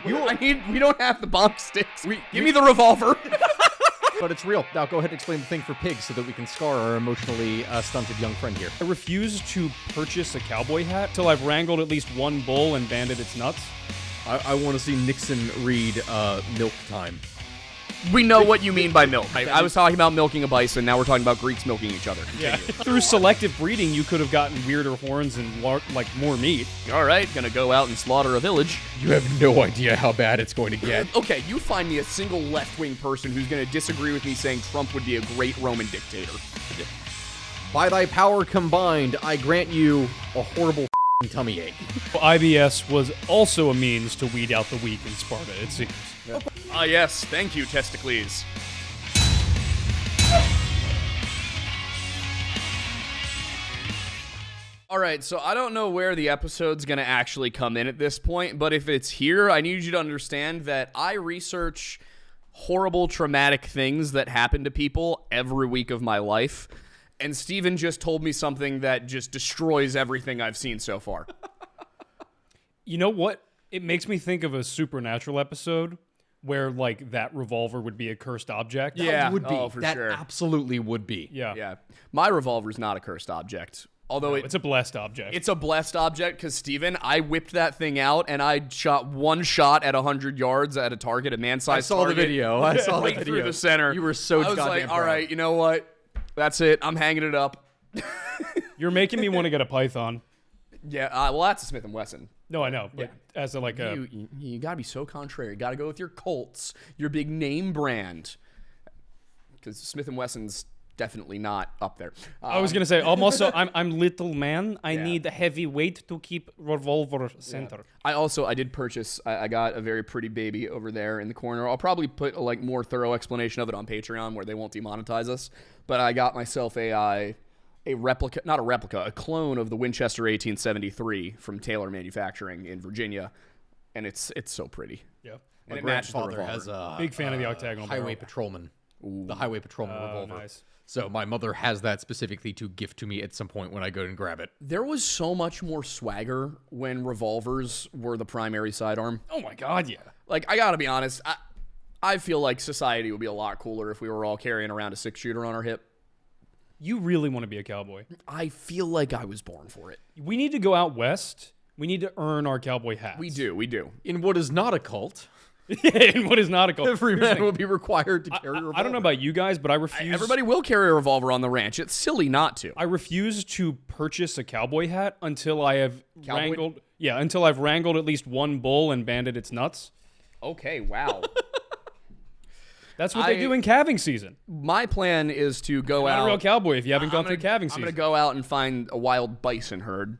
We don't have the bonk sticks. Give me the revolver. But it's real. Now go ahead and explain the thing for pigs so that we can scar our emotionally stunted young friend here. I refuse to purchase a cowboy hat till I've wrangled at least one bull and banded its nuts. I want to see Nixon read Milk Time. We know what you mean by milk. I was talking about milking a bison. Now we're talking about Greeks milking each other. Yeah. Through selective breeding, you could have gotten weirder horns and more meat. All right, gonna go out and slaughter a village. You have no idea how bad it's going to get. Okay, you find me a single left-wing person who's gonna disagree with me saying Trump would be a great Roman dictator. By thy power combined, I grant you a horrible tummy ache. IBS was also a means to weed out the weak in Sparta, it seems. Yeah. Ah, yes. Thank you, Testicles. All right, so I don't know where the episode's going to actually come in at this point, but if it's here, I need you to understand that I research horrible, traumatic things that happen to people every week of my life, and Steven just told me something that just destroys everything I've seen so far. You know what? It makes me think of a Supernatural episode where, like, that revolver would be a cursed object. Yeah, that would be. for that sure. absolutely would be. Yeah. My revolver's not a cursed object. Although it's a blessed object. It's a blessed object because, Steven, I whipped that thing out and I shot one shot at 100 yards at a target, a man-sized target. I saw the video. I saw right the video. through the center. You were so I was goddamn like, proud. all right, you know what? That's it. I'm hanging it up. You're making me want to get a python. Yeah, well, that's a Smith & Wesson. No, I know, but as a, like a... You gotta be so contrary. You gotta go with your Colts, your big name brand. Because Smith & Wesson's definitely not up there. I was gonna say, I'm little man. I need a heavy weight to keep revolver center. Yeah. I did purchase, I got a very pretty baby over there in the corner. I'll probably put a more thorough explanation of it on Patreon where they won't demonetize us. But I got myself a clone of the Winchester 1873 from Taylor Manufacturing in Virginia, and it's so pretty. Yeah, and my grandfather has a big fan of the octagonal highway barrel. patrolman. Ooh. The highway patrolman revolver. Nice. So my mother has that specifically to gift to me at some point when I go and grab it. There was so much more swagger when revolvers were the primary sidearm. Oh my god, yeah. Like, I gotta be honest, I feel like society would be a lot cooler if we were all carrying around a 6-shooter on our hip. You really want to be a cowboy. I feel like I was born for it. We need to go out west. We need to earn our cowboy hats. We do. In what is not a cult. In what is not a cult. Every man will be required to carry a revolver. I don't know about you guys, but I refuse. Everybody will carry a revolver on the ranch. It's silly not to. I refuse to purchase a cowboy hat until I have wrangled at least one bull and banded its nuts. Okay, wow. That's what they do in calving season. My plan is to go out. Not a real cowboy if you haven't gone through calving season. I'm going to go out and find a wild bison herd.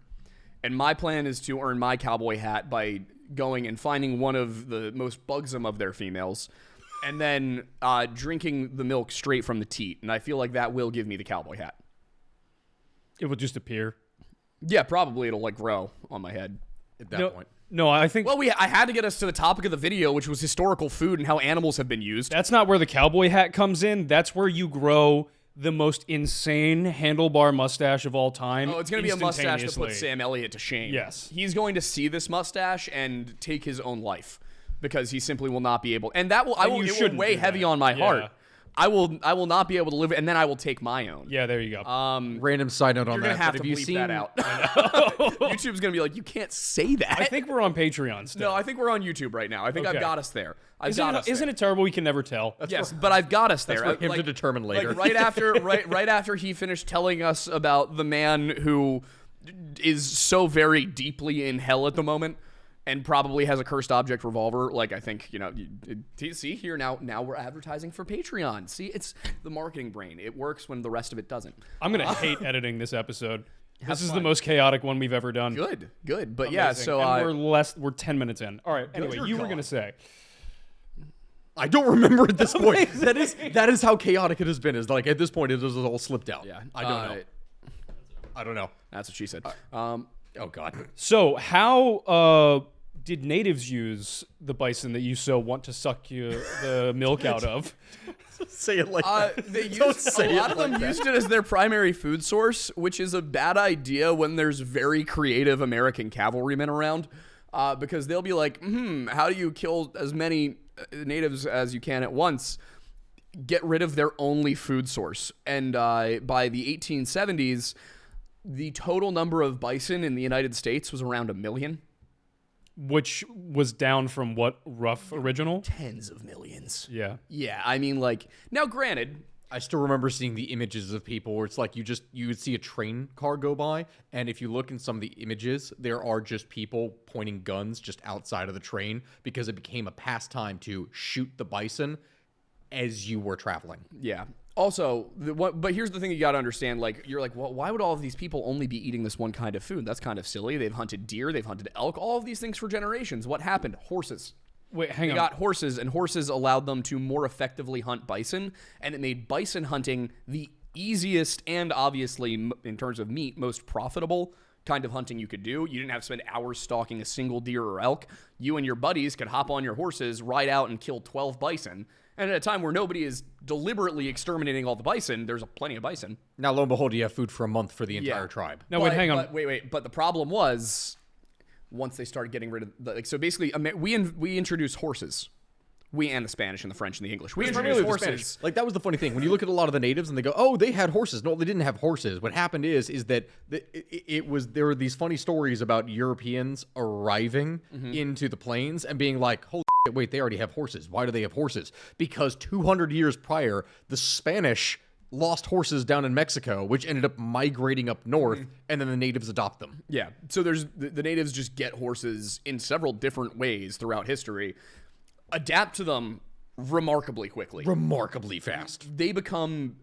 And my plan is to earn my cowboy hat by going and finding one of the most buxom of their females and then drinking the milk straight from the teat. And I feel like that will give me the cowboy hat. It will just appear. Yeah, probably it'll grow on my head at that point. No, I think... Well, I had to get us to the topic of the video, which was historical food and how animals have been used. That's not where the cowboy hat comes in. That's where you grow the most insane handlebar mustache of all time. Oh, it's going to be a mustache to put Sam Elliott to shame. Yes. He's going to see this mustache and take his own life because he simply will not be able... And that will... It will weigh heavy on my heart. I will not be able to live it, and then I will take my own. Yeah, there you go. Random side note on that. You're gonna have to bleep that out. YouTube's gonna be like, you can't say that. I think we're on Patreon still. No, I think we're on YouTube right now. I think I've got us there. Isn't it terrible? We can never tell. Yes, but I've got us there. That's for him to determine later. Right after he finished telling us about the man who is so very deeply in hell at the moment. And probably has a cursed object revolver. I think, see here, now we're advertising for Patreon. See, it's the marketing brain. It works when the rest of it doesn't. I'm going to hate editing this episode. This is the most chaotic one we've ever done. Good. But amazing. Yeah, so... And we're 10 minutes in. All right, anyway, you were going to say... I don't remember at this point. That is how chaotic it has been. Is at this point, it has all slipped out. Yeah. I don't know. That's what she said. Oh, God. So how... did natives use the bison that you so want to suck the milk out of? Say it like that. A lot of them used it as their primary food source, which is a bad idea when there's very creative American cavalrymen around. because they'll be like, how do you kill as many natives as you can at once? Get rid of their only food source. And by the 1870s, the total number of bison in the United States was around 1 million. Which was down from what rough original? Tens of millions. Yeah. Yeah, I mean, like, now granted, I still remember seeing the images of people where it's like you would see a train car go by, and if you look in some of the images, there are just people pointing guns just outside of the train because it became a pastime to shoot the bison as you were traveling. yeah. Also, but here's the thing you got to understand. Like, you're like, well, why would all of these people only be eating this one kind of food? That's kind of silly. They've hunted deer, they've hunted elk, all of these things for generations. What happened? Horses. Wait, hang They on. got horses, and horses allowed them to more effectively hunt bison, and it made bison hunting the easiest and obviously, in terms of meat, most profitable kind of hunting you could do. You didn't have to spend hours stalking a single deer or elk. You and your buddies could hop on your horses, ride out, and kill 12 bison. And at a time where nobody is deliberately exterminating all the bison, there's plenty of bison. Now, lo and behold, you have food for a month for the entire tribe. No, wait, hang on. But the problem was, once they started getting rid of so basically, we introduced horses. We and the Spanish and the French and the English. We introduced Primarily the horses. Spanish. Like, that was the funny thing. When you look at a lot of the natives and they go, oh, they had horses. No, they didn't have horses. What happened is that there were these funny stories about Europeans arriving into the plains and being like, holy shit, wait, they already have horses. Why do they have horses? Because 200 years prior, the Spanish lost horses down in Mexico, which ended up migrating up north, and then the natives adopt them. Yeah. So there's the natives just get horses in several different ways throughout history, adapt to them remarkably quickly. Remarkably fast. They become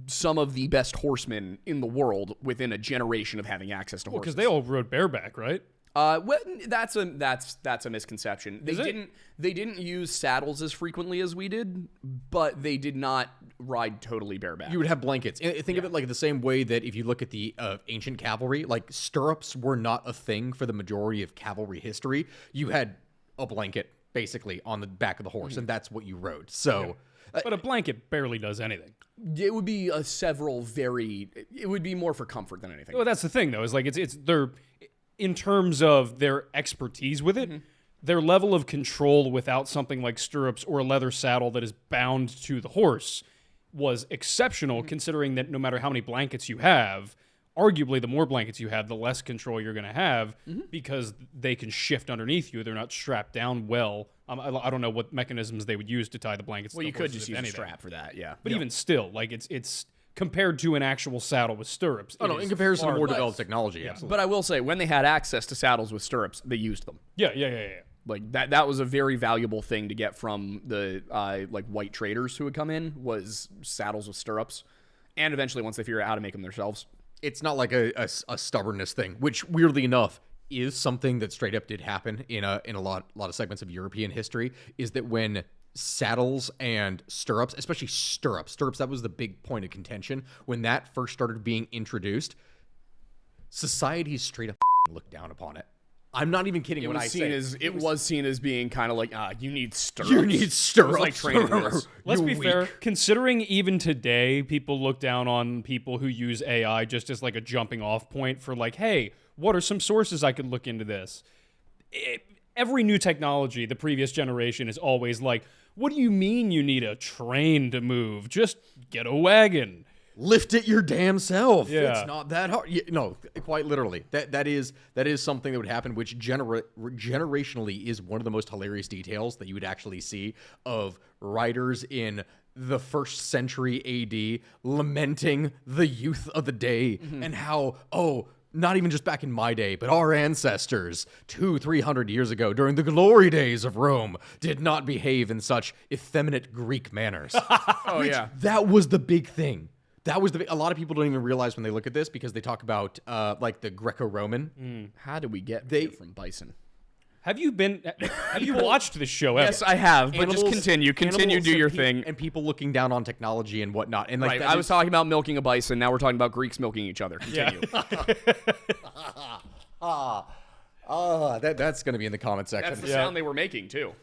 some of the best horsemen in the world within a generation of having access to horses. Because they all rode bareback, right? Well, that's a misconception. Is it? They didn't use saddles as frequently as we did, but they did not ride totally bareback. You would have blankets. And think of it like the same way that if you look at the ancient cavalry, like stirrups were not a thing for the majority of cavalry history. You had a blanket basically on the back of the horse, and that's what you rode. So, But a blanket barely does anything. It would be it would be more for comfort than anything. Well, that's the thing, though, is like it's they're, in terms of their expertise with it, their level of control without something like stirrups or a leather saddle that is bound to the horse was exceptional, considering that no matter how many blankets you have, arguably the more blankets you have, the less control you're going to have because they can shift underneath you. They're not strapped down well. I don't know what mechanisms they would use to tie the blankets to Well, the you could horses, just if use a anything. strap for that, yeah. But even still, like it's compared to an actual saddle with stirrups. oh no, in comparison to more developed technology, absolutely. But I will say, when they had access to saddles with stirrups, they used them. Yeah. Like that was a very valuable thing to get from the like white traders who would come in, was saddles with stirrups, and eventually once they figure out how to make them themselves. It's not like a stubbornness thing, which weirdly enough is something that straight up did happen in a lot of segments of European history, is that when saddles and stirrups, especially stirrups, that was the big point of contention. When that first started being introduced, society straight up looked down upon it. I'm not even kidding when I say it was seen as being kind of like, you need stirrups. you need stirrups. It was like training wheels. Let's You're be weak. fair. Considering even today, people look down on people who use AI just as like a jumping off point for like, hey, what are some sources I could look into this? Every new technology, the previous generation is always like, what do you mean you need a train to move? Just get a wagon. Lift it your damn self. Yeah. It's not that hard. No, quite literally. That is something that would happen, which generationally is one of the most hilarious details that you would actually see of writers in the 1st century AD lamenting the youth of the day and how, not even just back in my day, but our ancestors 200-300 years ago during the glory days of Rome did not behave in such effeminate Greek manners. Oh yeah. That was the big thing. That was a lot of people don't even realize when they look at this, because they talk about like the Greco-Roman. How did we get here from bison? Have you watched this show ever? Yes, I have, but just Animals- continue, animals do your and thing. and people looking down on technology and whatnot. And like Right, that I is- was talking about milking a bison. Now we're talking about Greeks milking each other. Continue. that's going to be in the comment section. That's the sound they were making too.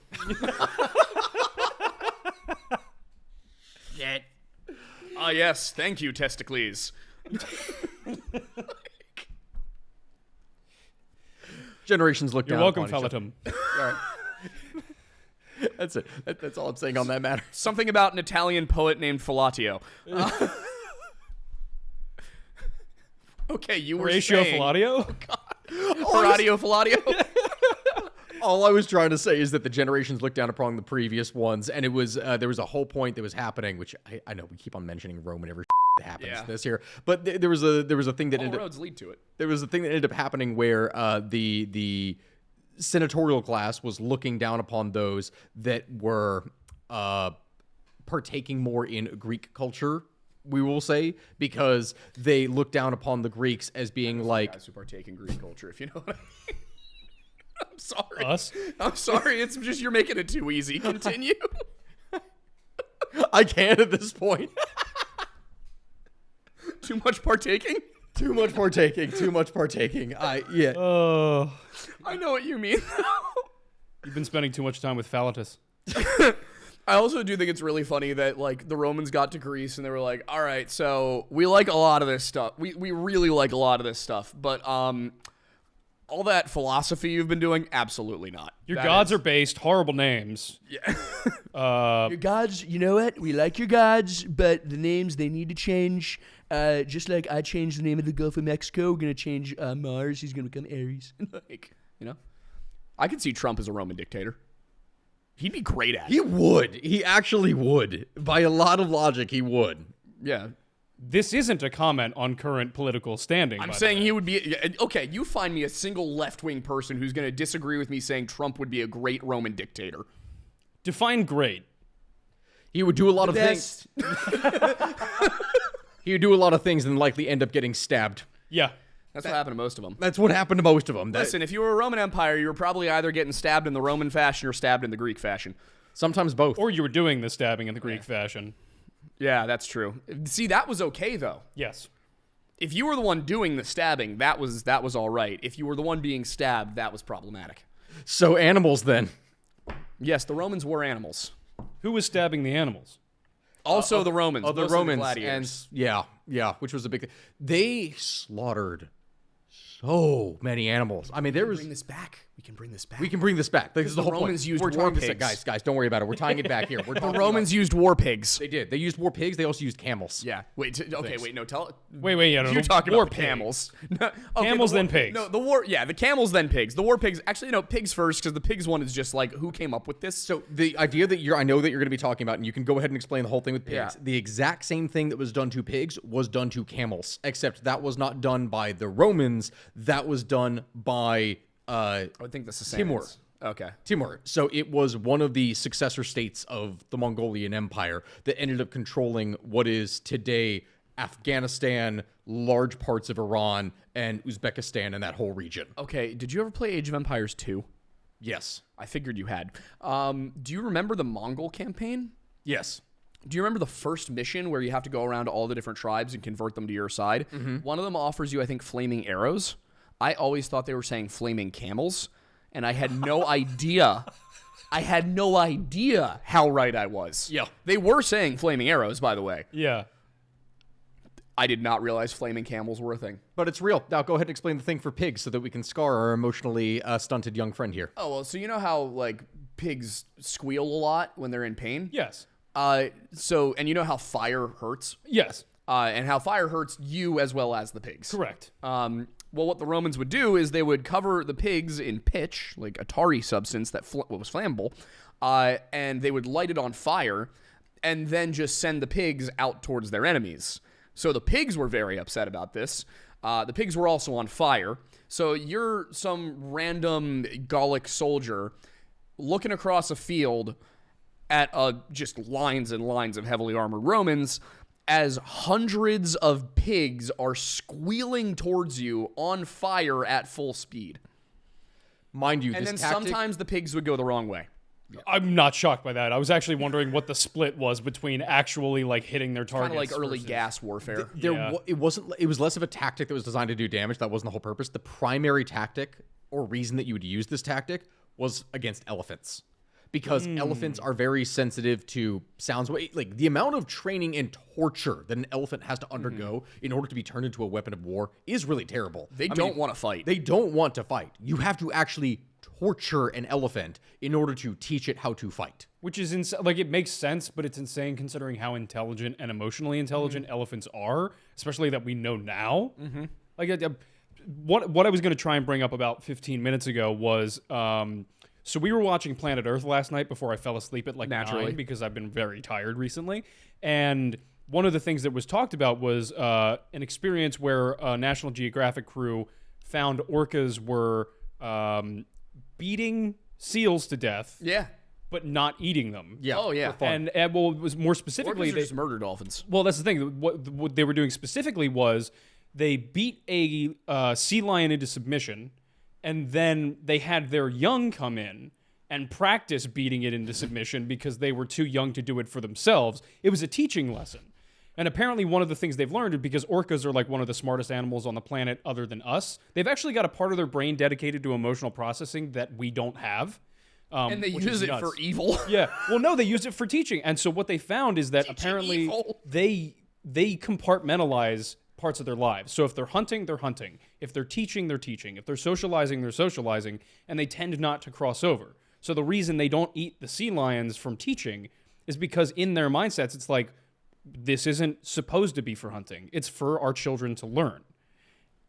Ah, yes. Thank you, Testicles. Generations look You're down welcome, upon each other. Fellatum. All right. That's it. That's all I'm saying on that matter. Something about an Italian poet named Fellatio. Okay, you were Horatio saying... Fellatio? Horatio Fellatio? All I was trying to say is that the generations looked down upon the previous ones, and it was there was a whole point that was happening, which I know we keep on mentioning Rome whenever that happens this here, but there was a thing that All ended roads lead to it. there was a thing that ended up happening where the senatorial class was looking down upon those that were partaking more in Greek culture, we will say, because they looked down upon the Greeks as being like... Guys who partake in Greek culture, if you know what I mean. I'm sorry. Us? I'm sorry. It's just you're making it too easy. Continue. I can't at this point. Too much partaking? Too much partaking. Too much partaking. Yeah. Oh. I know what you mean. You've been spending too much time with Phallatus. I also do think it's really funny that like the Romans got to Greece and they were like, all right, so we like a lot of this stuff. We really like a lot of this stuff, but all that philosophy you've been doing, absolutely not. Your gods are based, horrible names. Yeah. Your gods, you know what? We like your gods, but the names, they need to change. Just like I changed the name of the Gulf of Mexico, we're going to change Mars. He's going to become Ares. Like, you know, I could see Trump as a Roman dictator. He'd be great at it. He would. He actually would. By a lot of logic, he would. Yeah. This isn't a comment on current political standing. I'm by the saying way. he would be... Okay, you find me a single left-wing person who's going to disagree with me saying Trump would be a great Roman dictator. Define great. He would do a lot of things. He would do a lot of things and likely end up getting stabbed. Yeah. That's what happened to most of them. That's what happened to most of them. Listen, if you were a Roman Empire, you were probably either getting stabbed in the Roman fashion or stabbed in the Greek fashion. Sometimes both. Or you were doing the stabbing in the Greek fashion. Yeah, that's true. See, that was okay, though. Yes. If you were the one doing the stabbing, that was all right. If you were the one being stabbed, that was problematic. So animals then. Yes, the Romans were animals. Who was stabbing the animals? Also the Romans. Other mostly the Romans. gladiators. And yeah, which was a big thing. They slaughtered so many animals. I mean, there was... Bring this back. We can bring this back. We can bring this back. This is the whole Romans point. used We're war tying this pigs. guys, don't worry about it. We're tying it back here. We're The talking Romans used war pigs. They did. They used war pigs. They also used camels. Yeah. Wait. No. Tell. Wait. Yeah, no, You're the talking war about the pig. camels. No, okay, Camels, the war- then pigs. No, the war. Yeah, the camels, then pigs. The war pigs. Actually, no, pigs first, because the pigs one is just like who came up with this. So the idea that I know that you're going to be talking about, and you can go ahead and explain the whole thing with pigs. Yeah. The exact same thing that was done to pigs was done to camels, except that was not done by the Romans. That was done by I would think the Sassanids. Timur. Okay. Timur. So it was one of the successor states of the Mongolian Empire that ended up controlling what is today Afghanistan, large parts of Iran, and Uzbekistan, and that whole region. Okay. Did you ever play Age of Empires 2? Yes. I figured you had. Do you remember the Mongol campaign? Yes. Do you remember the first mission where you have to go around to all the different tribes and convert them to your side? One of them offers you, I think, flaming arrows. I always thought they were saying flaming camels, and I had no idea. I had no idea how right I was. Yeah. They were saying flaming arrows, by the way. Yeah. I did not realize flaming camels were a thing. But it's real. Now go ahead and explain the thing for pigs so that we can scar our emotionally stunted young friend here. Oh, well, so you know how, like, pigs squeal a lot when they're in pain? Yes. And you know how fire hurts? Yes. And how fire hurts you as well as the pigs. Correct. Well, what the Romans would do is they would cover the pigs in pitch, like a tarry substance that was flammable, and they would light it on fire and then just send the pigs out towards their enemies. So the pigs were very upset about this. The pigs were also on fire. So you're some random Gallic soldier looking across a field at just lines and lines of heavily armored Romans as hundreds of pigs are squealing towards you on fire at full speed. Mind you, And this then tactic... sometimes the pigs would go the wrong way. I'm not shocked by that. I was actually wondering what the split was between actually like hitting their targets. Kind of like early versus- gas warfare. Yeah. It was less of a tactic that was designed to do damage. That wasn't the whole purpose. The primary tactic or reason that you would use this tactic was against elephants. because elephants are very sensitive to sounds. Like the amount of training and torture that an elephant has to undergo in order to be turned into a weapon of war is really terrible. They don't want to fight. They don't want to fight. You have to actually torture an elephant in order to teach it how to fight. Which is like, it makes sense, but it's insane considering how intelligent and emotionally intelligent elephants are, especially that we know now. Like, what I was going to try and bring up about 15 minutes ago was, so we were watching Planet Earth last night before I fell asleep at like 9 because I've been very tired recently. And one of the things that was talked about was an experience where a National Geographic crew found orcas were beating seals to death. Yeah. But not eating them. Yeah. Oh, yeah. And well, it was more specifically... Orcas are just murder dolphins. Well, that's the thing. What they were doing specifically was they beat a sea lion into submission, and then they had their young come in and practice beating it into submission because they were too young to do it for themselves. It was a teaching lesson. And apparently one of the things they've learned is because orcas are like one of the smartest animals on the planet other than us, they've actually got a part of their brain dedicated to emotional processing that we don't have. And they use it for evil. Yeah. Well, no, they use it for teaching. And so what they found is that apparently they compartmentalize parts of their lives. So if they're hunting, they're hunting. If they're teaching, they're teaching. If they're socializing, they're socializing. And they tend not to cross over. So the reason they don't eat the sea lions from teaching is because in their mindsets, it's like, this isn't supposed to be for hunting. It's for our children to learn,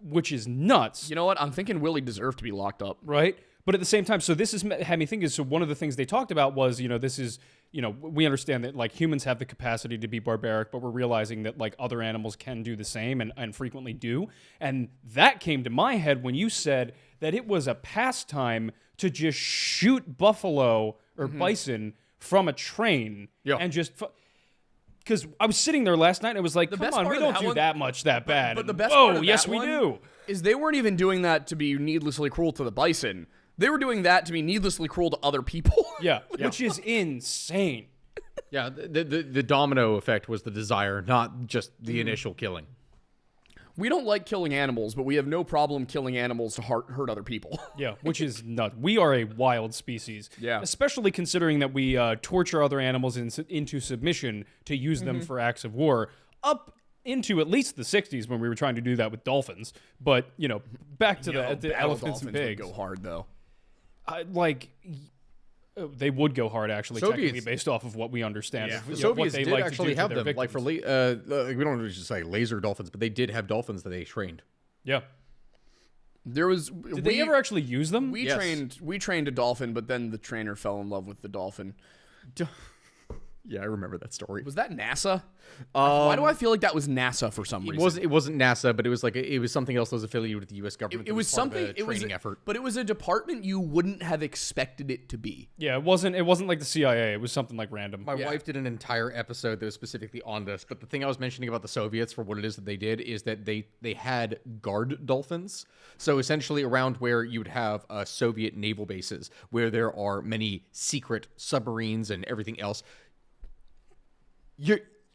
which is nuts. You know what? I'm thinking Willie deserved to be locked up. Right? But at the same time, so this is had me think is, so one of the things they talked about was, this is, we understand that like humans have the capacity to be barbaric, but we're realizing that like other animals can do the same and frequently do. And that came to my head when you said that it was a pastime to just shoot buffalo or bison from a train and just... Because I was sitting there last night and it was like, come on, we don't do that much that bad. But the best part of yes, that we one do. Is they weren't even doing that to be needlessly cruel to the bison. They were doing that to be needlessly cruel to other people. Yeah, which is insane. Yeah, the domino effect was the desire, not just the initial killing. We don't like killing animals, but we have no problem killing animals to hurt other people. Yeah, which is nuts. We are a wild species. Yeah. Especially considering that we torture other animals into submission to use them for acts of war, up into at least the 60s when we were trying to do that with dolphins. But, back to the elephants and pigs. Would go hard, though. They would go hard, actually, Soviets, technically, based off of what we understand. The of, Soviets what they did like actually to do have to their them. Like victims. we don't just say laser dolphins, but they did have dolphins that they trained. Yeah. There was. Did they ever actually use them? We trained a dolphin, but then the trainer fell in love with the dolphin. Yeah, I remember that story. Was that NASA? Why do I feel like that was NASA for some reason? It wasn't NASA, but it was like it was something else that was affiliated with the U.S. government. It was something. It was training effort, but it was a department you wouldn't have expected it to be. Yeah, it wasn't like the CIA. It was something like random. My wife did an entire episode that was specifically on this. But the thing I was mentioning about the Soviets for what it is that they did is that they had guard dolphins. So essentially, around where you would have Soviet naval bases, where there are many secret submarines and everything else.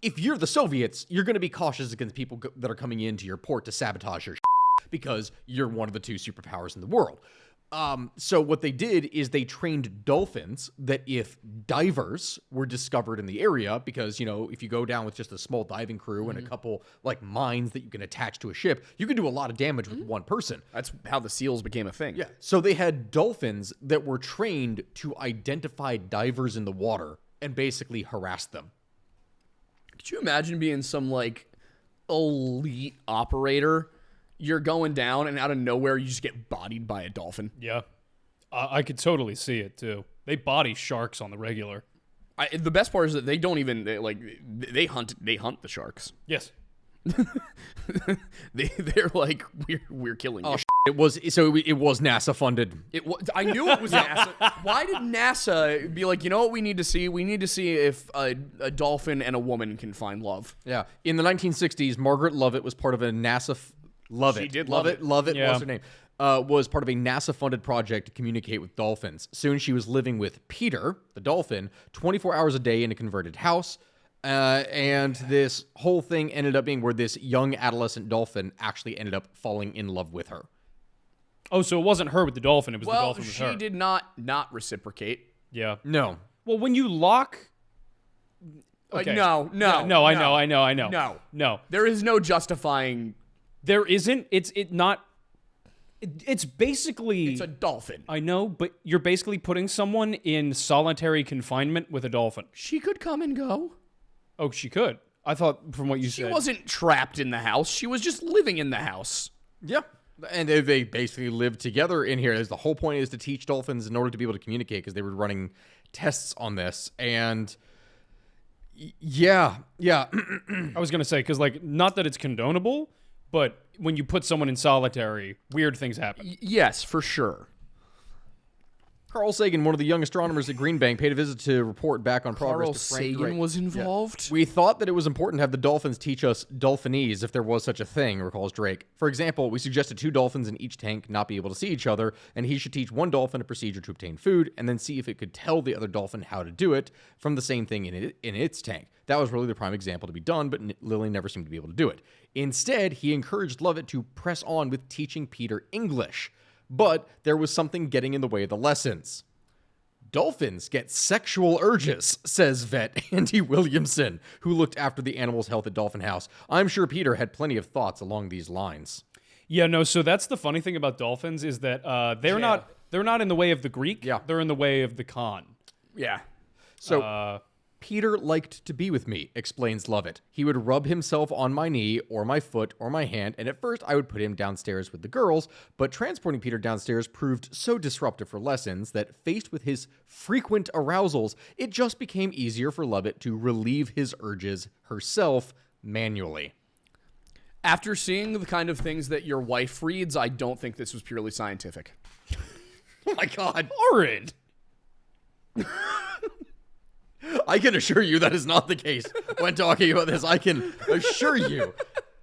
If you're the Soviets, you're going to be cautious against people that are coming into your port to sabotage your because you're one of the two superpowers in the world. So what they did is they trained dolphins that if divers were discovered in the area, because, if you go down with just a small diving crew and a couple like mines that you can attach to a ship, you can do a lot of damage with one person. That's how the SEALs became a thing. Yeah. So they had dolphins that were trained to identify divers in the water and basically harass them. Could you imagine being some like elite operator? You're going down and out of nowhere you just get bodied by a dolphin. Yeah. I could totally see it too. They body sharks on the regular. The best part is that they don't even they hunt the sharks. Yes. They're like we're killing you. It was NASA funded. I knew it was NASA. Why did NASA be like, you know what we need to see? We need to see if a dolphin and a woman can find love. Yeah. In the 1960s, Margaret Lovett was part of a NASA. She did love it. Yeah. What's her name? Was part of a NASA-funded project to communicate with dolphins. Soon she was living with Peter, the dolphin, 24 hours a day in a converted house. And this whole thing ended up being where this young adolescent dolphin actually ended up falling in love with her. Oh, so it wasn't her with the dolphin. It was the dolphin with her. Well, she did not reciprocate. Yeah. No. Well, when you lock. Okay. No. I know. No. There is no justifying. There isn't. It's basically. It's a dolphin. I know, but you're basically putting someone in solitary confinement with a dolphin. She could come and go. Oh, she could. I thought from what you She said. wasn't trapped in the house. She was just living in the house. Yeah. And they basically lived together in here. The whole point is to teach dolphins in order to be able to communicate, because they were running tests on this. And yeah. I was going to say, because, like, not that it's condonable, but when you put someone in solitary, weird things happen. Yes, for sure. Carl Sagan, one of the young astronomers at Green Bank, paid a visit to report back on progress Carl to Frank Sagan Drake. was involved? We thought that it was important to have the dolphins teach us dolphinese, if there was such a thing, recalls Drake. For example, we suggested 2 dolphins in each tank not be able to see each other, and he should teach one dolphin a procedure to obtain food, and then see if it could tell the other dolphin how to do it from the same thing in its tank. That was really the prime example to be done, but Lily never seemed to be able to do it. Instead, he encouraged Lovett to press on with teaching Peter English. But there was something getting in the way of the lessons. Dolphins get sexual urges, says vet Andy Williamson, who looked after the animal's health at Dolphin House. I'm sure Peter had plenty of thoughts along these lines. Yeah, no, so that's the funny thing about dolphins is that they're not in the way of the Greek. Yeah. They're in the way of the Khan. Yeah. So Peter liked to be with me, explains Lovett. He would rub himself on my knee or my foot or my hand, and at first I would put him downstairs with the girls, but transporting Peter downstairs proved so disruptive for lessons that, faced with his frequent arousals, it just became easier for Lovett to relieve his urges herself manually. After seeing the kind of things that your wife reads, I don't think this was purely scientific. Oh my God. Horrid. I can assure you that is not the case when talking about this. I can assure you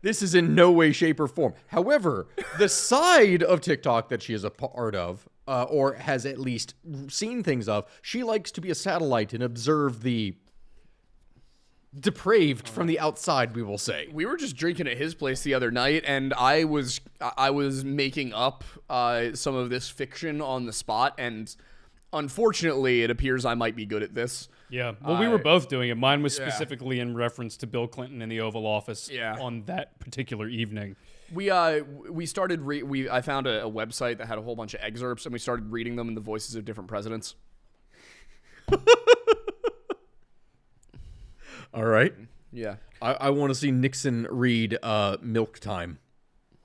this is in no way, shape, or form. However, the side of TikTok that she is a part of, or has at least seen things of, she likes to be a satellite and observe the depraved from the outside, we will say. We were just drinking at his place the other night, and I was making up some of this fiction on the spot, and unfortunately, it appears I might be good at this. Yeah, well, we were both doing it. Mine was specifically in reference to Bill Clinton in the Oval Office on that particular evening. We started I found a website that had a whole bunch of excerpts, and we started reading them in the voices of different presidents. All right. Yeah. I want to see Nixon read Milk Time.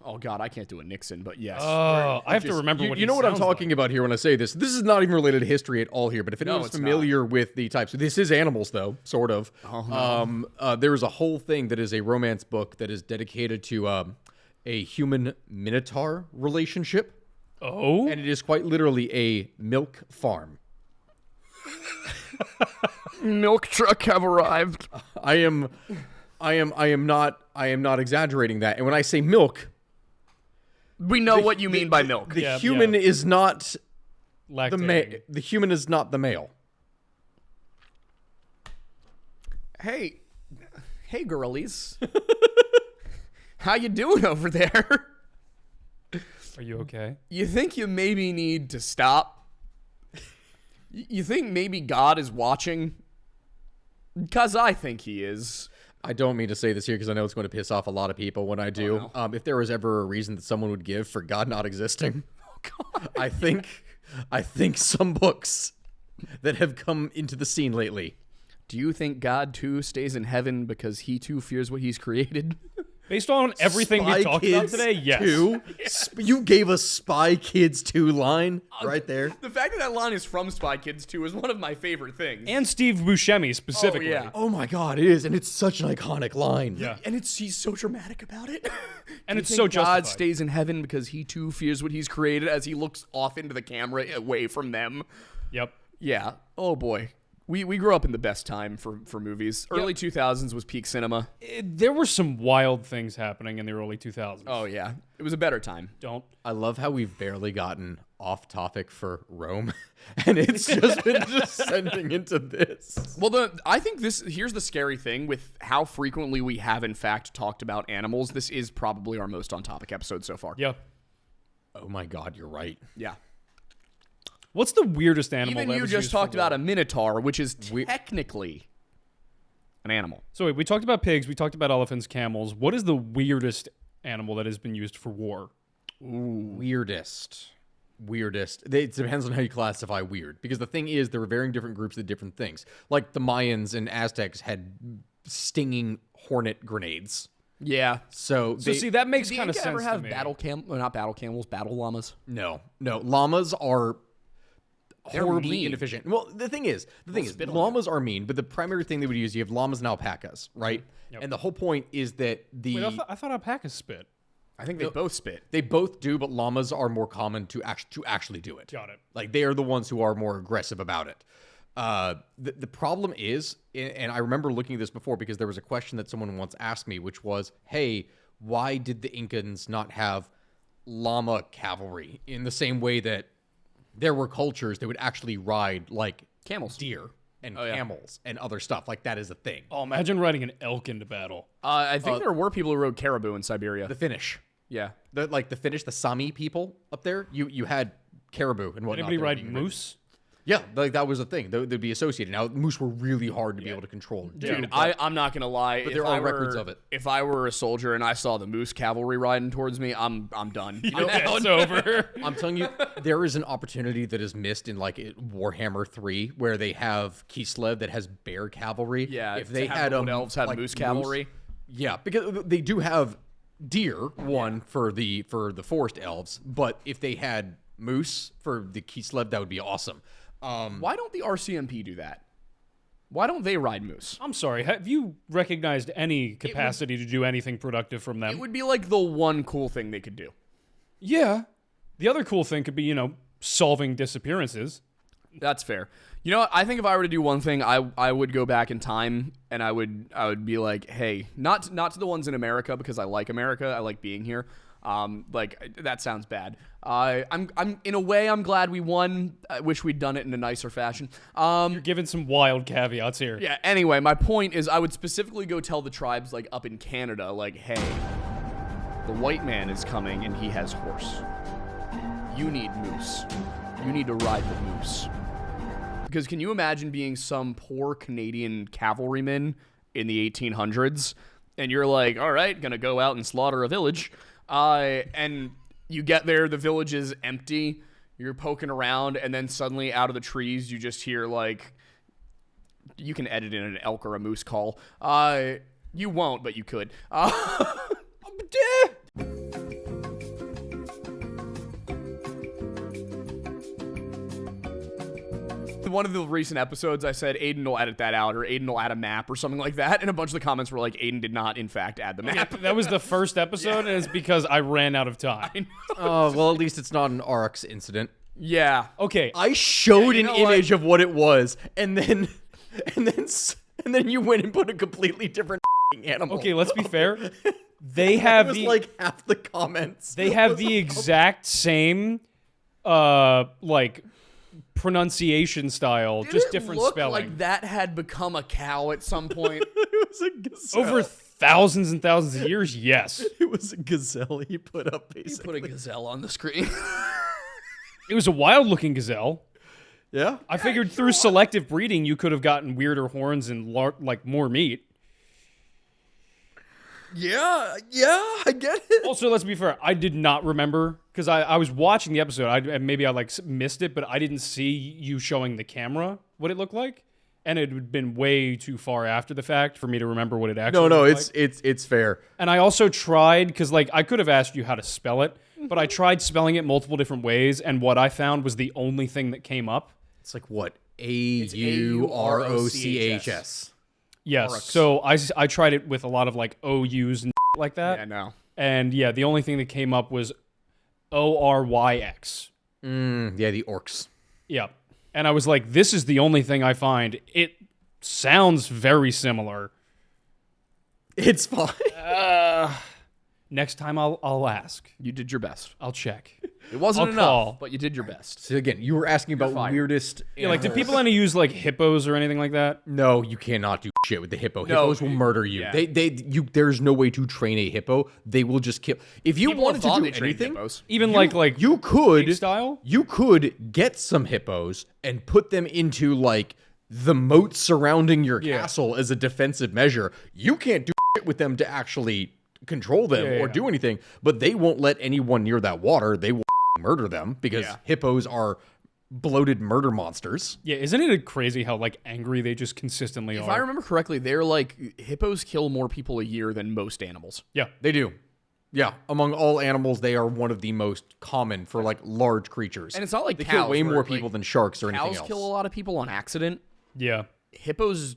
Oh God, I can't do a Nixon, but yes. Oh, I have to remember what you know what I'm talking like. about here when I say this. This is not even related to history at all here, but if anyone's it's familiar with the types, so this is animals though, sort of. Oh, no. There is a whole thing that is a romance book that is dedicated to a human minotaur relationship. Oh, And it is quite literally a milk farm. Milk truck have arrived. I am not exaggerating that. And when I say milk, We know what you mean by milk. the human is not lactating. the human is not the male. Hey girlies. How you doing over there? Are you okay? You think you maybe need to stop? You think maybe God is watching? Because I think he is. I don't mean to say this here because I know it's going to piss off a lot of people when I do. Oh, no. If there was ever a reason that someone would give for God not existing, God. I think some books that have come into the scene lately. Do you think God too stays in heaven because he too fears what he's created? Based on everything Spy we talked about Kids today, yes. 2? You gave us Spy Kids 2 line right there. The fact that line is from Spy Kids 2 is one of my favorite things. And Steve Buscemi specifically. yeah. Oh my God, it is, and it's such an iconic line. Yeah. And he's so dramatic about it. And Do it's you so think God justified. stays in heaven because he too fears what he's created as he looks off into the camera away from them. Yep. Yeah. Oh boy. We grew up in the best time for movies. Early 2000s was peak cinema. There were some wild things happening in the early 2000s. Oh yeah. It was a better time. Don't. I love how we've barely gotten off topic for Rome, and it's just been descending into this. Well, I think here's the scary thing with how frequently we have in fact talked about animals. This is probably our most on topic episode so far. Yeah. Oh my God, you're right. Yeah. What's the weirdest animal Even that you was just used talked for about war? a minotaur, which is technically an animal. So wait, we talked about pigs, we talked about elephants, camels. What is the weirdest animal that has been used for war? Weirdest. It depends on how you classify weird. Because the thing is, there were varying different groups that did different things. Like the Mayans and Aztecs had stinging hornet grenades. Yeah. So see, that makes Did the kind of Inca sense ever have to me. not battle camels, battle llamas? No. Llamas are They're horribly mean. inefficient. Well, the thing is, spit on llamas are mean, but the primary thing they would use, you have llamas and alpacas, right? Yep. And the whole point is that Wait, I thought alpacas spit. I think they both spit. they both do, but llamas are more common to actually do it. Got it. Like they are the ones who are more aggressive about it. The problem is, and I remember looking at this before because there was a question that someone once asked me, which was, "Hey, why did the Incans not have llama cavalry in the same way that there were cultures that would actually ride like Camels. deer and yeah. camels and other stuff? Like that is a thing." Oh, imagine riding an elk into battle. I think there were people who rode caribou in Siberia. The Finnish, Yeah. the Finnish, the Sami people up there, you had caribou and whatnot. Anybody that were ride being ridden. moose? Yeah, like that was a thing. They'd be associated. Now, moose were really hard to be able to control. Dude, I'm not gonna lie. But there are records of it. If I were a soldier and I saw the moose cavalry riding towards me, I'm done. You know, It's over. I'm telling you, there is an opportunity that is missed in like Warhammer 3, where they have Kislev that has bear cavalry. Yeah, if they to have had the wood elves have moose cavalry. Yeah, because they do have deer for the forest elves, but if they had moose for the Kislev, that would be awesome. Why don't the RCMP do that? Why don't they ride moose? I'm sorry. Have you recognized any capacity to do anything productive from them? It would be like the one cool thing they could do. Yeah. The other cool thing could be, solving disappearances. That's fair. You know what? I think if I were to do one thing, I would go back in time and I would be like, hey, not to the ones in America because I like America. I like being here. Like that sounds bad. I'm in a way I'm glad we won. I wish we'd done it in a nicer fashion. You're giving some wild caveats here. Yeah. Anyway, my point is I would specifically go tell the tribes like up in Canada, like, hey, the white man is coming and he has horse. You need moose. You need to ride the moose. Because can you imagine being some poor Canadian cavalryman in the 1800s and you're like, all right, gonna go out and slaughter a village. And you get there, the village is empty. You're poking around, and then suddenly out of the trees, you just hear like, you can edit in an elk or a moose call. You won't, but you could. One of the recent episodes, I said Aiden will edit that out, or Aiden will add a map or something like that, and a bunch of the comments were like, Aiden did not, in fact, add the map. That was the first episode, and it's because I ran out of time. Oh, well, at least it's not an RX incident. Yeah. Okay. I showed you an know image of what it was, and then you went and put a completely different animal. Okay, let's be fair. They have It was the like half the comments. they have the exact same pronunciation style, Did just it different look spelling. like that had become a cow at some point? It was a gazelle. Over thousands and thousands of years, yes. It was a gazelle he put up, basically. Put a gazelle on the screen. It was a wild-looking gazelle. Yeah? I figured through selective breeding, you could have gotten weirder horns and more meat. Yeah, I get it. Also, let's be fair. I did not remember because I was watching the episode. Maybe I missed it, but I didn't see you showing the camera what it looked like, and it had been way too far after the fact for me to remember what it actually. No, looked like. it's fair. And I also tried because I could have asked you how to spell it, but I tried spelling it multiple different ways, and what I found was the only thing that came up. It's like what? AUROCHS. Yes. Oryx. So I tried it with a lot of OUs and like that. Yeah, no. And yeah, the only thing that came up was ORYX. Yeah, the orcs. Yep. And I was like, this is the only thing I find. It sounds very similar. It's fine. Next time I'll ask. You did your best. I'll check. It wasn't I'll enough, call. but you did your best. So again, you were asking about fired. weirdest. Yeah, like, do animals. people want to use like hippos or anything like that? No, you cannot do shit with the hippo. Hippos will murder you. yeah. There's no way to train a hippo. They will just kill. If you People wanted thought to they do trained anything, hippos. Even like you could pig style? You could get some hippos and put them into like the moat surrounding your castle as a defensive measure. You can't do shit with them to actually control them or do anything, but they won't let anyone near that water. They will murder them because hippos are bloated murder monsters. Yeah, isn't it crazy how like angry they just consistently If are? I remember correctly, they're like hippos kill more people a year than most animals. Yeah. They do. Yeah, among all animals, they are one of the most common for like large creatures. And it's not like they cows, kill way where, more like, people than sharks or anything Cows else. kill a lot of people on accident. Yeah. Hippos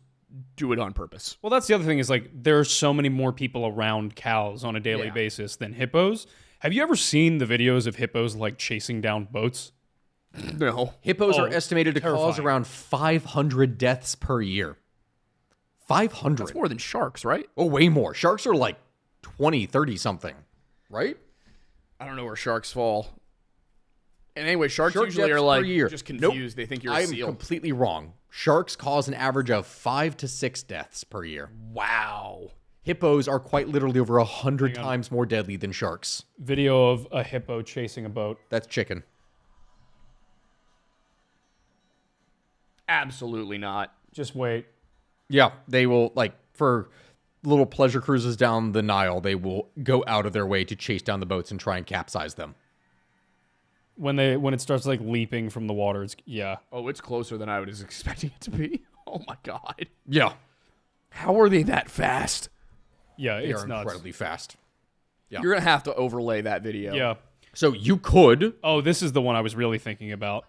do it on purpose. Well, that's the other thing is like there are so many more people around cows on a daily basis than hippos. Have you ever seen the videos of hippos like chasing down boats? No. Hippos are estimated to cause terrifying. around 500 deaths per year. 500. That's more than sharks, right? Oh, way more. Sharks are like 20, 30 something, right? I don't know where sharks fall. And anyway, sharks Shark usually deaths are like per year. just Nope. confused. They think you're a I'm seal. completely wrong. Sharks cause an average of 5 to 6 deaths per year. Wow. Hippos are quite literally over 100 times more deadly than sharks. Video of a hippo chasing a boat. That's chicken. Absolutely not. Just wait. Yeah, they will, like, for little pleasure cruises down the Nile, they will go out of their way to chase down the boats and try and capsize them. When it starts like leaping from the water, it's Oh, it's closer than I was expecting it to be. Oh my god. Yeah, How are they that fast? Yeah, they it's are nuts. incredibly fast. You're going to have to overlay that video. Yeah. So you could... Oh, this is the one I was really thinking about.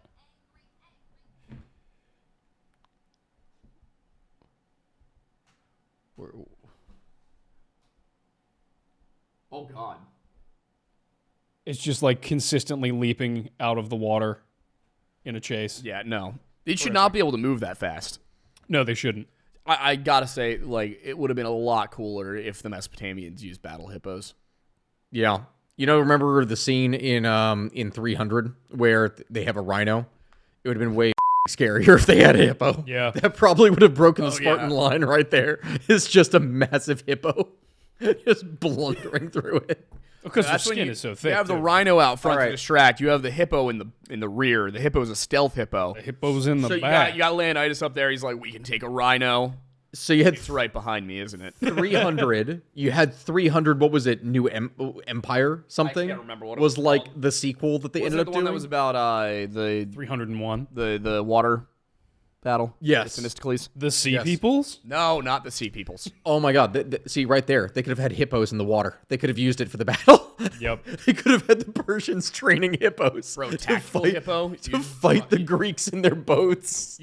Oh god. It's just like consistently leaping out of the water in a chase. Yeah, no. It should not be able to move that fast. No, they shouldn't. I gotta say, like, it would have been a lot cooler if the Mesopotamians used battle hippos. Yeah. You know, remember the scene in 300 where they have a rhino? It would have been way scarier if they had a hippo. Yeah. That probably would have broken the Spartan yeah. line right there. It's just a massive hippo just blundering through it. Because their That's when skin you, is so thick. you have the too. rhino out front All right. to distract. You have the hippo in the rear. The hippo is a stealth hippo. The hippo's in the So back. you got Leonidas up there. He's like, we can take a rhino. So you had It's right behind me, isn't it? 300. You had 300. What was it? New Empire something? can't remember what it was was like called. the sequel that they Was ended it up the one doing. that was about the 301. the water battle? Yes. Themistocles? The sea Yes. peoples? No, not the sea peoples. Oh my god! See right there, they could have had hippos in the water. They could have used it for the battle. Yep. They could have had the Persians training hippos Bro, to tactical fight, hippo? to You- fight the Greeks in their boats.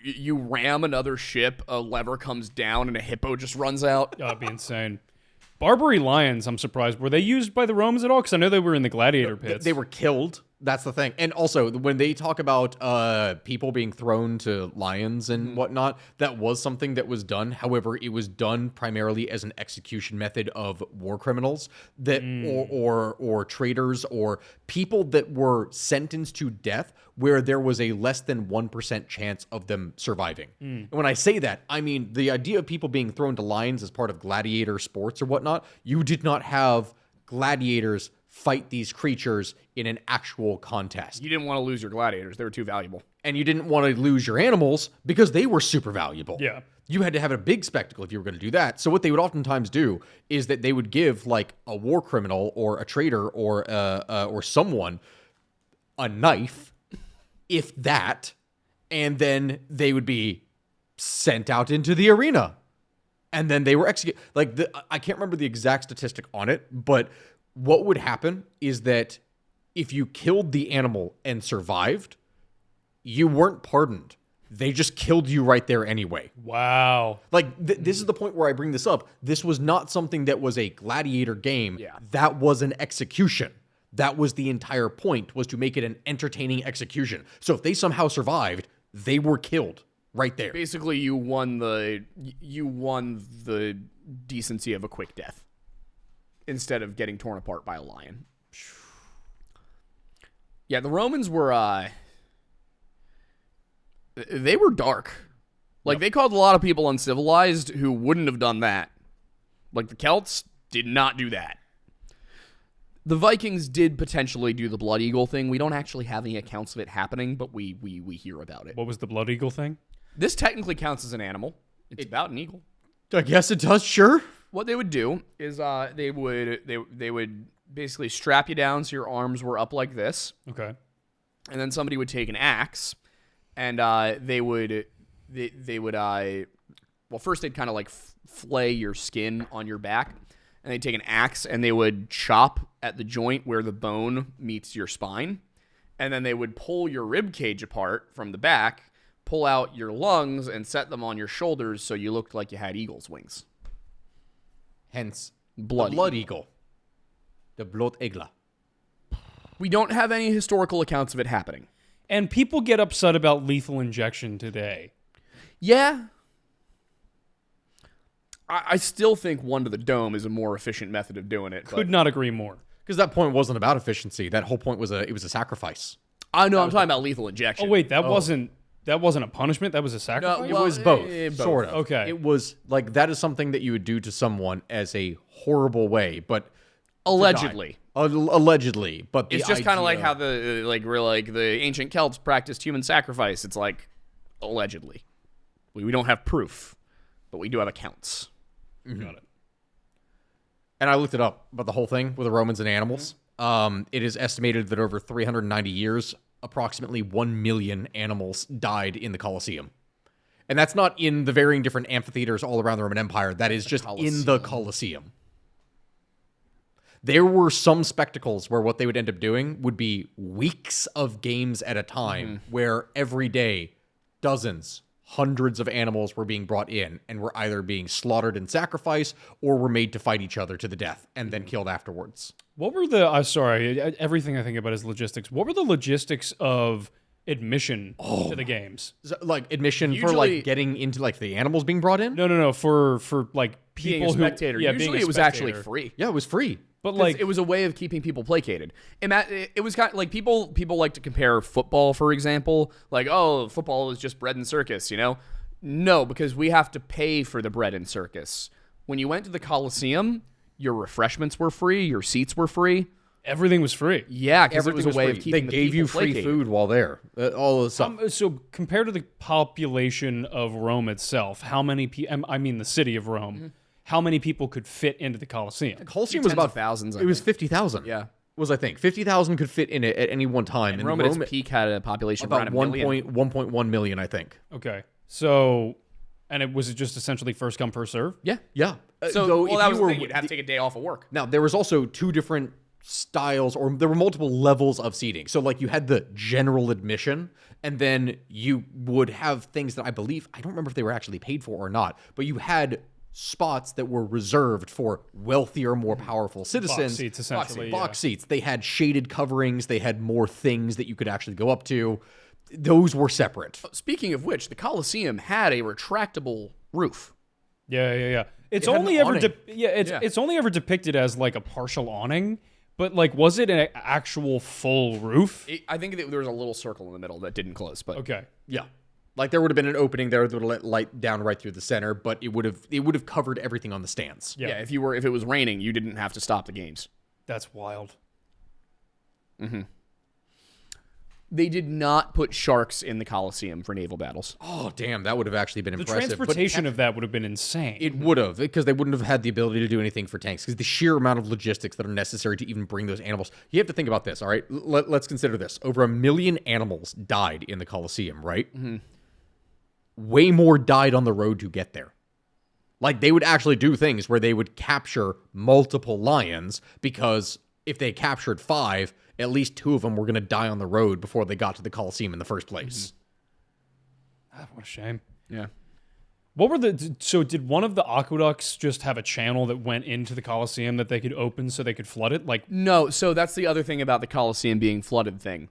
You ram another ship, a lever comes down, and a hippo just runs out. That'd be insane. Barbary lions, I'm surprised. Were they used by the Romans at all? Because I know they were in the gladiator pits. They were killed. That's the thing. And also, when they talk about people being thrown to lions and whatnot, that was something that was done. However, it was done primarily as an execution method of war criminals that, or traitors, or people that were sentenced to death where there was a less than 1% chance of them surviving. And when I say that, I mean the idea of people being thrown to lions as part of gladiator sports or whatnot. You did not have gladiators fight these creatures in an actual contest. You didn't want to lose your gladiators. They were too valuable. And you didn't want to lose your animals because they were super valuable. Yeah. You had to have a big spectacle if you were going to do that. So what they would oftentimes do is that they would give like a war criminal or a traitor or someone a knife, if that, and then they would be sent out into the arena. And then they were executed. Like, I can't remember the exact statistic on it, but what would happen is that if you killed the animal and survived, you weren't pardoned. They just killed you right there anyway. Wow. Like, this is the point where I bring this up. This was not something that was a gladiator game. Yeah. That was an execution. That was the entire point, was to make it an entertaining execution. So if they somehow survived, they were killed right there. Basically, you won the decency of a quick death. instead of getting torn apart by a lion. Yeah, the Romans were they were dark. Like, they called a lot of people uncivilized who wouldn't have done that. Like, the Celts did not do that. The Vikings did potentially do the Blood Eagle thing. We don't actually have any accounts of it happening, but we hear about it. What was the Blood Eagle thing? This technically counts as an animal. It's about an eagle. I guess it does, sure. What they would do is they would basically strap you down so your arms were up like this, Okay. and then somebody would take an axe, and they would first they'd kind of like flay your skin on your back, and they'd take an axe and they would chop at the joint where the bone meets your spine, and then they would pull your rib cage apart from the back, pull out your lungs, and set them on your shoulders so you looked like you had eagle's wings. Hence, Blood Blood Eagle. The Blood Eagle. We don't have any historical accounts of it happening. And people get upset about lethal injection today. Yeah. I still think one to the dome is a more efficient method of doing it. Could not agree more. Because that point wasn't about efficiency. That whole point was it was a sacrifice. I know, I'm talking about lethal injection. Oh wait, that wasn't a punishment. That was a sacrifice. It was both, sort of. Okay. It was like that is something that you would do to someone as a horrible way, but Allegedly. Allegedly, but It's just kind of like how the ancient Celts practiced human sacrifice. It's like allegedly. We don't have proof, but we do have accounts. Got it. And I looked it up about the whole thing with the Romans and animals. It is estimated that over 390 years, approximately 1 million animals died in the Colosseum. And that's not in the varying different amphitheaters all around the Roman Empire. That is just in the Colosseum. There were some spectacles where what they would end up doing would be weeks of games at a time, where every day dozens, hundreds of animals were being brought in and were either being slaughtered in sacrifice or were made to fight each other to the death and then killed afterwards. What were the? Everything I think about is logistics. What were the logistics of admission to the games? So, like admission for Usually- like getting into like the animals being brought in? No. For like Being people a spectator. who, yeah, Usually being a it was actually spectator. free. Yeah, it was free. But Like, like it was a way of keeping people placated. It was kind of like people like to compare football, for example. Like, oh, football is just bread and circus, you know? No, because we have to pay for the bread and circus. When you went to the Colosseum, your refreshments were free, your seats were free. everything was free. Yeah, because it was a way free. of keeping They the gave you people free placated. food while there. All of stuff. So compared to the population of Rome itself, how many people? I mean, the city of Rome. How many people could fit into the Colosseum? Colosseum was tens of about thousands, I It was think. 50,000. Yeah. Was I think 50,000 could fit in it at any one time. And Rome at its peak had a population of about around 1 million. 1.1 million, I think. Okay, so and it was just essentially first come first serve. Yeah. Yeah. So, Though well, if that you was the were- thing. You'd have to take a day off of work. Now, there was also two different styles, or there were multiple levels of seating. So, like, you had the general admission, and then you would have things that I believe, I don't remember if they were actually paid for or not, but you had spots that were reserved for wealthier, more powerful citizens. Box seats, essentially. Box seats. They had shaded coverings. They had more things that you could actually go up to. Those were separate. Speaking of which, the Colosseum had a retractable roof. Yeah. It's had an only ever awning. it's only ever depicted as like a partial awning, but like was it an actual full roof? I think that there was a little circle in the middle that didn't close, but Okay. Yeah. Like there would have been an opening there that would have let light down right through the center, but it would have covered everything on the stands. Yeah. yeah, if it was raining, you didn't have to stop the games. That's wild. They did not put sharks in the Colosseum for naval battles. Oh, damn, that would have actually been The impressive. but transportation of that would have been insane. it would have, because they wouldn't have had the ability to do anything for tanks, because the sheer amount of logistics that are necessary to even bring those animals. You have to think about this, all right? Let's consider this. Over 1 million animals died in the Colosseum, right? Mm-hmm. Way more died on the road to get there. Like, they would actually do things where they would capture multiple lions, because if they captured 5, at least 2 of them were going to die on the road before they got to the Colosseum in the first place. Ah, what a shame. Yeah. What were so did one of the aqueducts just have a channel that went into the Colosseum that they could open so they could flood it? Like, No, so that's the other thing about the Colosseum being flooded thing.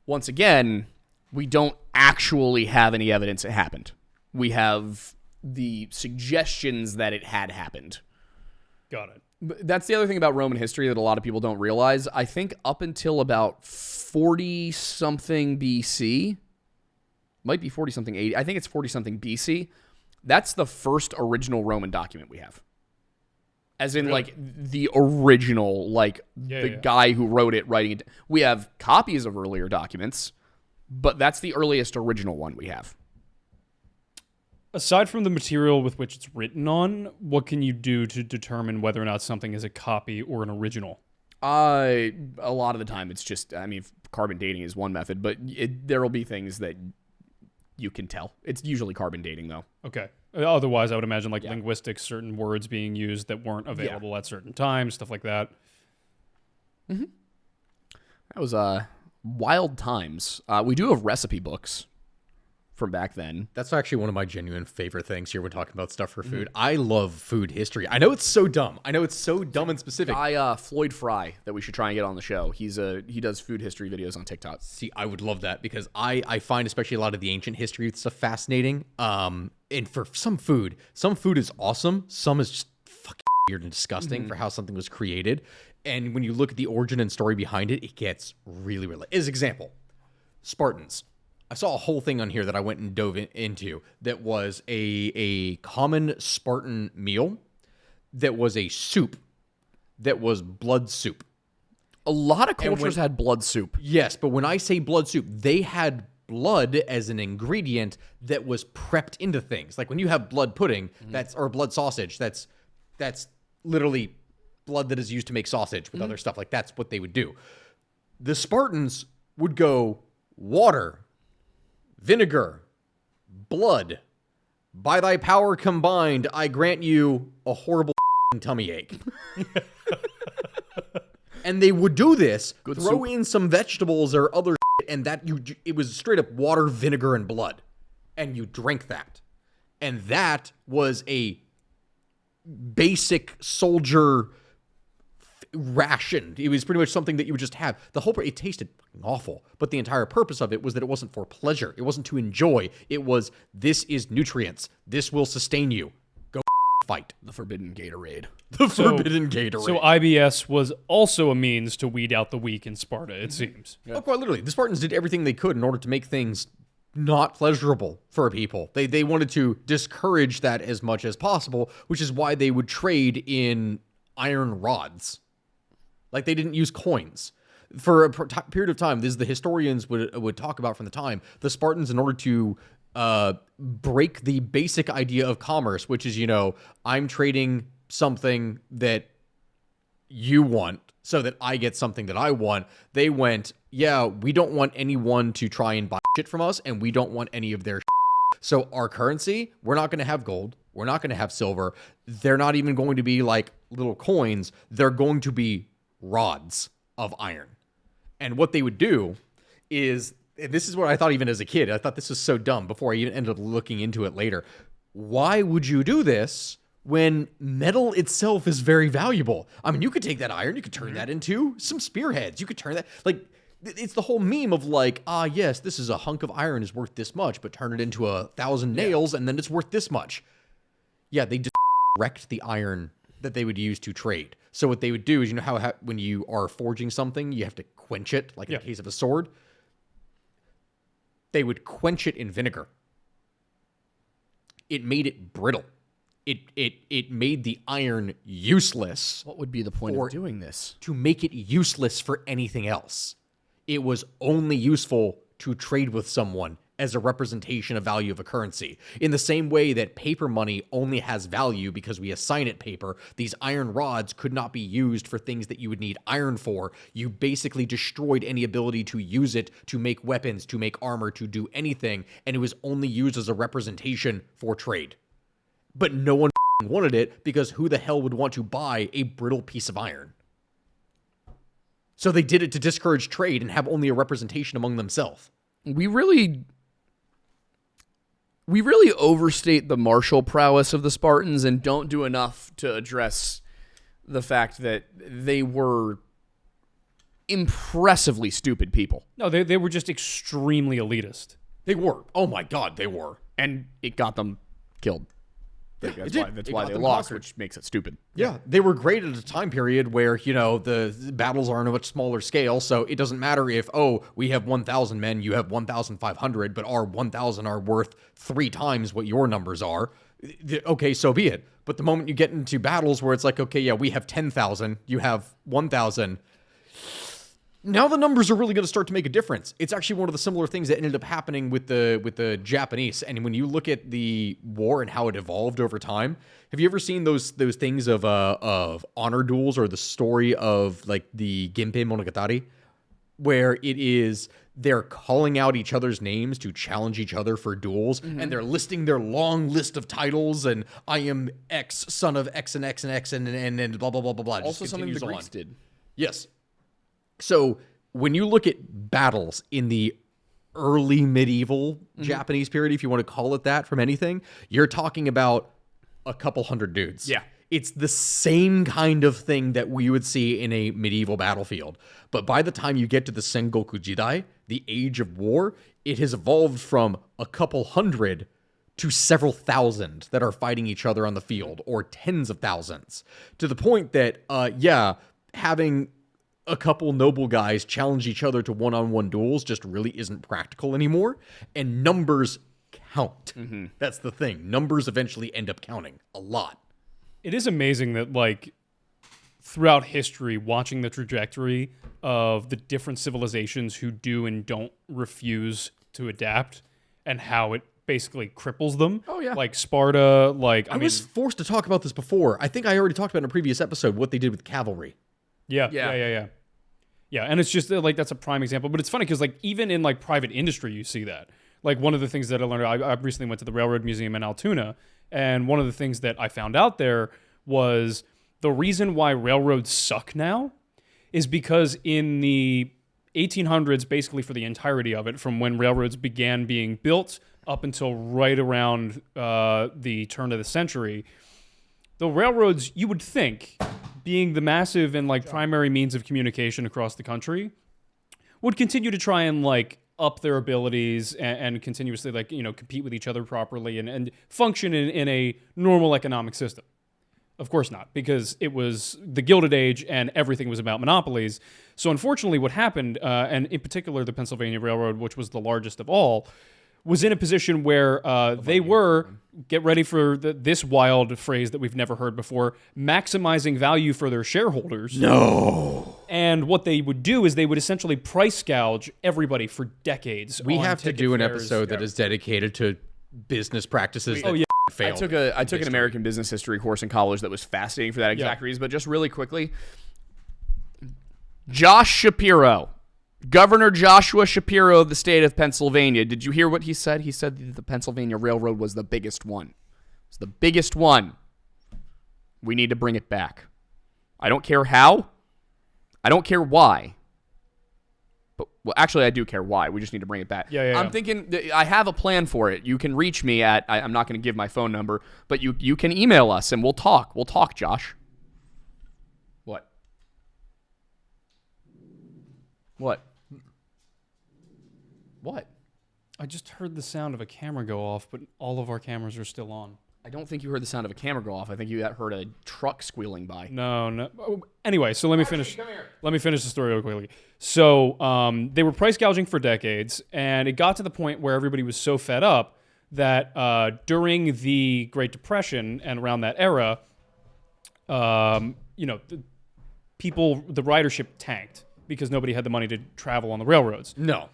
Once again, we don't actually have any evidence it happened. We have the suggestions that it had happened. got it. That's the other thing about Roman history that a lot of people don't realize. I think up until about 40-something BC, might be 40-something 80, I think it's 40-something BC, that's the first original Roman document we have. As in, like, the original, like, guy who wrote it, writing it. We have copies of earlier documents, but that's the earliest original one we have. Aside from the material with which it's written on, what can you do to determine whether or not something is a copy or an original? A lot of the time, it's just, I mean, carbon dating is one method, but there will be things that you can tell. It's usually carbon dating, though. Okay. Otherwise, I would imagine, like, linguistics, certain words being used that weren't available at certain times, stuff like that. Mm-hmm. That was wild times. We do have recipe books from back then. That's actually one of my genuine favorite things here when talking about stuff for food. I love food history. I know it's so dumb. And specific. Floyd Fry, that we should try and get on the show. He does food history videos on TikTok. See, I would love that because I find especially a lot of the ancient history stuff fascinating. And for some food is awesome. Some is just fucking weird and disgusting for how something was created. And when you look at the origin and story behind it, it gets really, really. As example, Spartans. I saw a whole thing on here that I went and dove into that was a common Spartan meal that was a soup that was blood soup. A lot of cultures had blood soup. Yes, but when I say blood soup, they had blood as an ingredient that was prepped into things. Like when you have blood pudding, or blood sausage, that's literally blood that is used to make sausage with other stuff. Like that's what they would do. The Spartans would go water, vinegar, blood. By thy power combined, I grant you a horrible tummy ache. And they would do this, throw in some vegetables or other and it was straight up water, vinegar, and blood. And you drank that. And that was a basic soldier ration. It was pretty much something that you would just have. It tasted awful, but the entire purpose of it was that it wasn't for pleasure. It wasn't to enjoy. It was, this is nutrients. This will sustain you. Go fight. The forbidden Gatorade. Forbidden Gatorade. So IBS was also a means to weed out the weak in Sparta, it seems. Yeah. Oh, quite literally. The Spartans did everything they could in order to make things not pleasurable for people. They wanted to discourage that as much as possible, which is why they would trade in iron rods. Like they didn't use coins. For a period of time, this is the historians would talk about from the time, the Spartans, in order to break the basic idea of commerce, which is, I'm trading something that you want so that I get something that I want. They went, we don't want anyone to try and buy shit from us, and we don't want any of their shit. So our currency, we're not going to have gold. We're not going to have silver. They're not even going to be like little coins. They're going to be rods of iron. And what they would do is, and this is what I thought even as a kid, I thought this was so dumb before I even ended up looking into it later. Why would you do this when metal itself is very valuable? I mean, you could take that iron, you could turn that into some spearheads. You could turn that, like, it's the whole meme of like, yes, this is a hunk of iron is worth this much, but turn it into 1,000 nails and then it's worth this much. Yeah, they just wrecked the iron that they would use to trade. So what they would do is, how when you are forging something, you have to quench it, like in the case of a sword. They would quench it in vinegar. It made it brittle. It made the iron useless. What would be the point of doing this? To make it useless for anything else. It was only useful to trade with someone as a representation of value of a currency. In the same way that paper money only has value because we assign it paper, these iron rods could not be used for things that you would need iron for. You basically destroyed any ability to use it to make weapons, to make armor, to do anything, and it was only used as a representation for trade. But no one wanted it because who the hell would want to buy a brittle piece of iron? So they did it to discourage trade and have only a representation among themselves. We really overstate the martial prowess of the Spartans and don't do enough to address the fact that they were impressively stupid people. No, they were just extremely elitist. They were. Oh my God, they were. And it got them killed. That's it did. why, that's It why got they them lost, conquered. which makes it stupid. Yeah, they were great at a time period where, the battles are on a much smaller scale, so it doesn't matter if, we have 1,000 men, you have 1,500, but our 1,000 are worth 3 times what your numbers are. Okay, so be it. But the moment you get into battles where it's like, okay, yeah, we have 10,000, you have 1,000, now the numbers are really going to start to make a difference. It's actually one of the similar things that ended up happening with the Japanese. And when you look at the war and how it evolved over time, have you ever seen those things of honor duels, or the story of like the Genpei Monogatari, where it is they're calling out each other's names to challenge each other for duels, and they're listing their long list of titles, and I am X, son of X and X and X, and blah blah blah blah blah. It Also, just something the continues Greeks on. did. Yes. So when you look at battles in the early medieval Japanese period, if you want to call it that, from anything, you're talking about a couple hundred dudes. Yeah. It's the same kind of thing that we would see in a medieval battlefield. But by the time you get to the Sengoku Jidai, the Age of War, it has evolved from a couple hundred to several thousand that are fighting each other on the field, or tens of thousands, to the point that, having a couple noble guys challenge each other to one-on-one duels just really isn't practical anymore, and numbers count. That's the thing. Numbers eventually end up counting a lot. It is amazing that, like, throughout history, watching the trajectory of the different civilizations who do and don't refuse to adapt, and how it basically cripples them. Oh, yeah. Like Sparta, like, I mean, was forced to talk about this before. I think I already talked about in a previous episode what they did with cavalry. Yeah, and it's just like that's a prime example. But it's funny because like even in like private industry, you see that. Like one of the things that I learned, I recently went to the Railroad Museum in Altoona, and one of the things that I found out there was the reason why railroads suck now is because in the 1800s, basically for the entirety of it, from when railroads began being built up until right around the turn of the century, the railroads, you would think, being the massive and like primary means of communication across the country, would continue to try and like up their abilities and continuously like, compete with each other properly and function in a normal economic system. Of course not, because it was the Gilded Age and everything was about monopolies. So unfortunately what happened, and in particular the Pennsylvania Railroad, which was the largest of all, was in a position where they were, get ready for this wild phrase that we've never heard before, maximizing value for their shareholders. No. And what they would do is they would essentially price gouge everybody for decades. We on have to ticket do an fares. episode that is dedicated to business practices that I failed. took an American business history course in college that was fascinating for that exact reason. But just really quickly, Josh Shapiro, Governor Joshua Shapiro of the state of Pennsylvania. Did you hear what he said? He said that the Pennsylvania Railroad was the biggest one. It's the biggest one. We need to bring it back. I don't care how. I don't care why. But, well, actually, I do care why. We just need to bring it back. I'm thinking, I have a plan for it. You can reach me at, I'm not going to give my phone number, but you can email us and we'll talk. We'll talk, Josh. What? What? What? I just heard the sound of a camera go off, but all of our cameras are still on. I don't think you heard the sound of a camera go off. I think you heard a truck squealing by. No. Oh, anyway, so let me finish. Let me finish the story real quickly. So they were price gouging for decades, and it got to the point where everybody was so fed up that during the Great Depression and around that era, the ridership tanked because nobody had the money to travel on the railroads. No.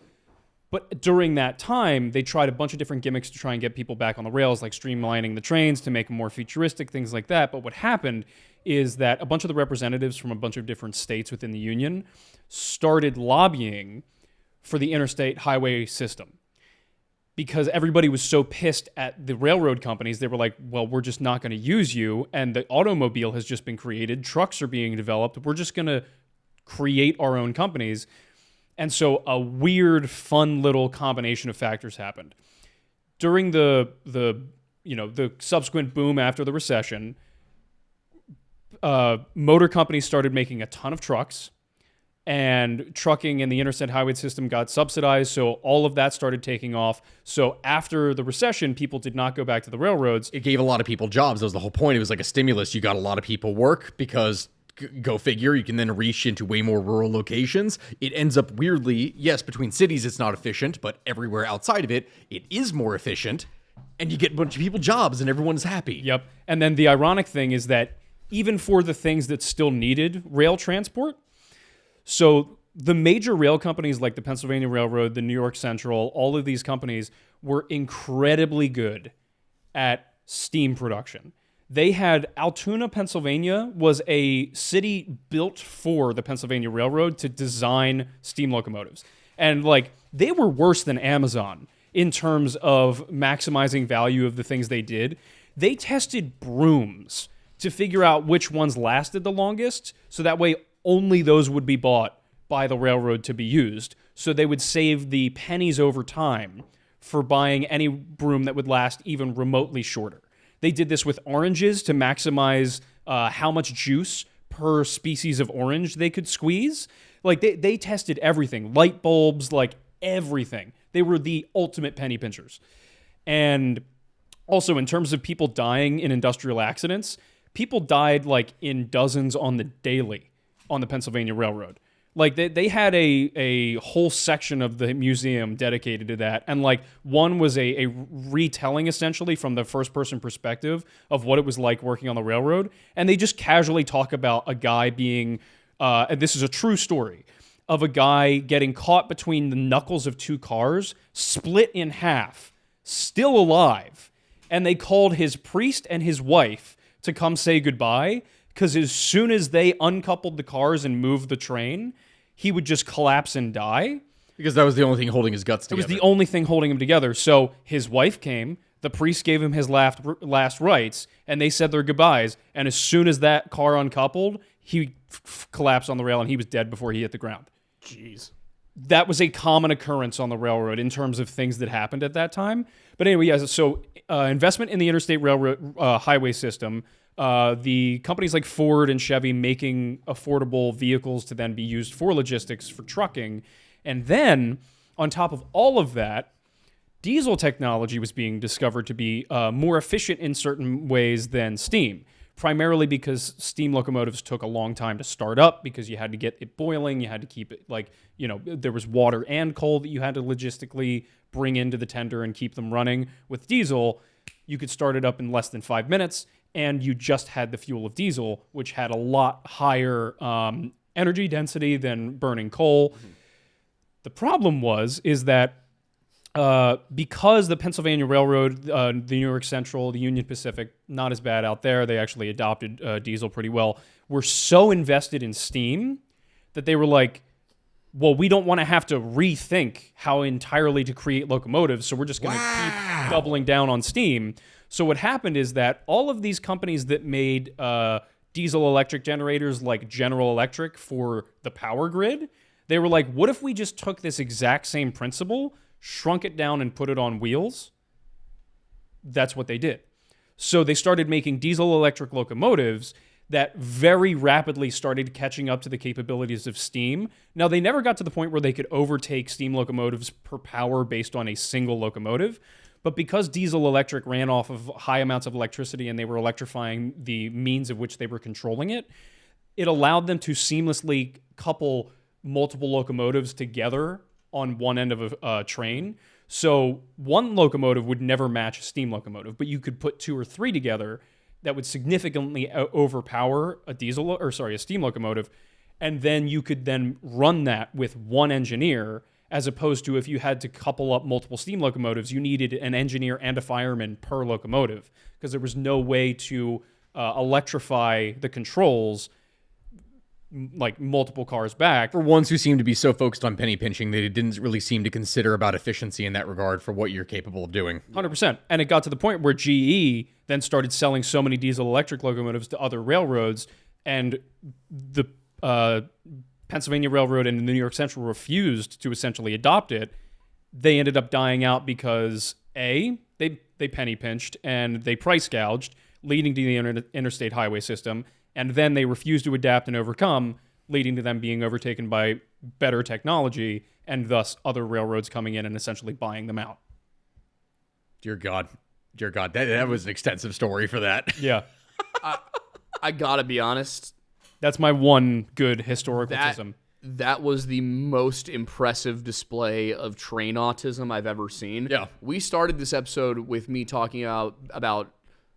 But during that time, they tried a bunch of different gimmicks to try and get people back on the rails, like streamlining the trains to make them more futuristic, things like that. But what happened is that a bunch of the representatives from a bunch of different states within the union started lobbying for the interstate highway system. Because everybody was so pissed at the railroad companies, they were like, well, we're just not going to use you. And the automobile has just been created. Trucks are being developed. We're just going to create our own companies. And so a weird, fun little combination of factors happened. During the subsequent boom after the recession, motor companies started making a ton of trucks, and trucking and the interstate highway system got subsidized. So all of that started taking off. So after the recession, people did not go back to the railroads. It gave a lot of people jobs. That was the whole point. It was like a stimulus. You got a lot of people work because, go figure, you can then reach into way more rural locations. It ends up weirdly, yes, between cities it's not efficient, but everywhere outside of it, it is more efficient. And you get a bunch of people jobs and everyone's happy. Yep. And then the ironic thing is that even for the things that still needed rail transport, so the major rail companies like the Pennsylvania Railroad, the New York Central, all of these companies were incredibly good at steam production. They had Altoona, Pennsylvania was a city built for the Pennsylvania Railroad to design steam locomotives. And like they were worse than Amazon in terms of maximizing value of the things they did. They tested brooms to figure out which ones lasted the longest, so that way only those would be bought by the railroad to be used. So they would save the pennies over time for buying any broom that would last even remotely shorter. They did this with oranges to maximize how much juice per species of orange they could squeeze. Like they tested everything, light bulbs, like everything. They were the ultimate penny pinchers. And also in terms of people dying in industrial accidents, people died like in dozens on the daily on the Pennsylvania Railroad. Like they had a whole section of the museum dedicated to that. And like one was a retelling essentially from the first person perspective of what it was like working on the railroad. And they just casually talk about a guy being, and this is a true story, of a guy getting caught between the knuckles of two cars, split in half, still alive. And they called his priest and his wife to come say goodbye, because as soon as they uncoupled the cars and moved the train, he would just collapse and die. Because that was the only thing holding his guts together. It was the only thing holding him together. So his wife came, the priest gave him his last rites, and they said their goodbyes. And as soon as that car uncoupled, he collapsed on the rail and he was dead before he hit the ground. Jeez. That was a common occurrence on the railroad in terms of things that happened at that time. But anyway, yeah, so investment in the interstate railroad highway system, the companies like Ford and Chevy making affordable vehicles to then be used for logistics, for trucking. And then, on top of all of that, diesel technology was being discovered to be more efficient in certain ways than steam. Primarily because steam locomotives took a long time to start up because you had to get it boiling, you had to keep it there was water and coal that you had to logistically bring into the tender and keep them running. With diesel, you could start it up in less than 5 minutes and you just had the fuel of diesel, which had a lot higher energy density than burning coal. Mm-hmm. The problem is that because the Pennsylvania Railroad, the New York Central, the Union Pacific, not as bad out there, they actually adopted diesel pretty well, were so invested in steam that they were like, well, we don't want to have to rethink how entirely to create locomotives, so we're just going to keep doubling down on steam. So what happened is that all of these companies that made diesel electric generators like General Electric for the power grid, they were like, what if we just took this exact same principle, shrunk it down and put it on wheels? That's what they did. So they started making diesel electric locomotives that very rapidly started catching up to the capabilities of steam. Now, they never got to the point where they could overtake steam locomotives per power based on a single locomotive. But because diesel electric ran off of high amounts of electricity and they were electrifying the means of which they were controlling it, it allowed them to seamlessly couple multiple locomotives together on one end of a train. So one locomotive would never match a steam locomotive, but you could put two or three together that would significantly overpower a steam locomotive, and then you could then run that with one engineer, as opposed to if you had to couple up multiple steam locomotives, you needed an engineer and a fireman per locomotive because there was no way to electrify the controls like multiple cars back. For ones who seem to be so focused on penny pinching, they didn't really seem to consider about efficiency in that regard for what you're capable of doing. 100%. And it got to the point where GE then started selling so many diesel electric locomotives to other railroads, and the Pennsylvania Railroad and the New York Central refused to essentially adopt it. They ended up dying out because they penny pinched and they price gouged, leading to the interstate highway system. And then they refused to adapt and overcome, leading to them being overtaken by better technology and thus other railroads coming in and essentially buying them out. Dear God. That was an extensive story for that. Yeah. I gotta be honest. That's my one good historicalism. That was the most impressive display of train autism I've ever seen. Yeah. We started this episode with me talking about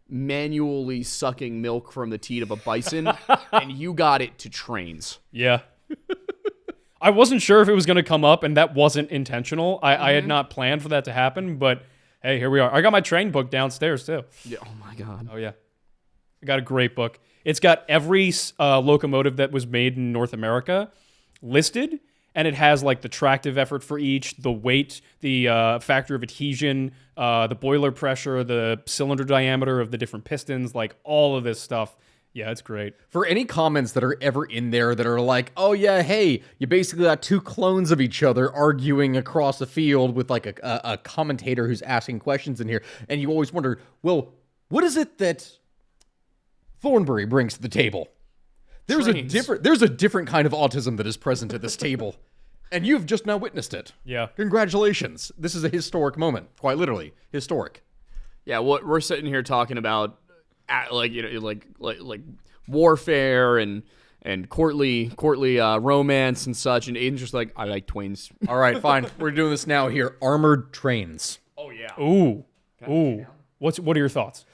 manually sucking milk from the teat of a bison, and you got it to trains. Yeah. I wasn't sure if it was going to come up, and that wasn't intentional. I had not planned for that to happen, but hey, here we are. I got my train book downstairs, too. Yeah. Oh, my God. Oh, yeah. I got a great book. It's got every locomotive that was made in North America listed, and it has like the tractive effort for each, the weight, the factor of adhesion, the boiler pressure, the cylinder diameter of the different pistons, like all of this stuff. Yeah, it's great. For any comments that are ever in there that are like, oh yeah, hey, you basically got two clones of each other arguing across a field with like a commentator who's asking questions in here, and you always wonder, well, what is it that Thornbury brings to the table? There's a different kind of autism that is present at this table, and you've just now witnessed it. Yeah. Congratulations. This is a historic moment, quite literally historic. Yeah, what we're sitting here talking about, like warfare and courtly romance and such, and Aiden's just like, I like twins. All right, fine. We're doing this now here. Armored trains. Oh yeah. Ooh. What are your thoughts?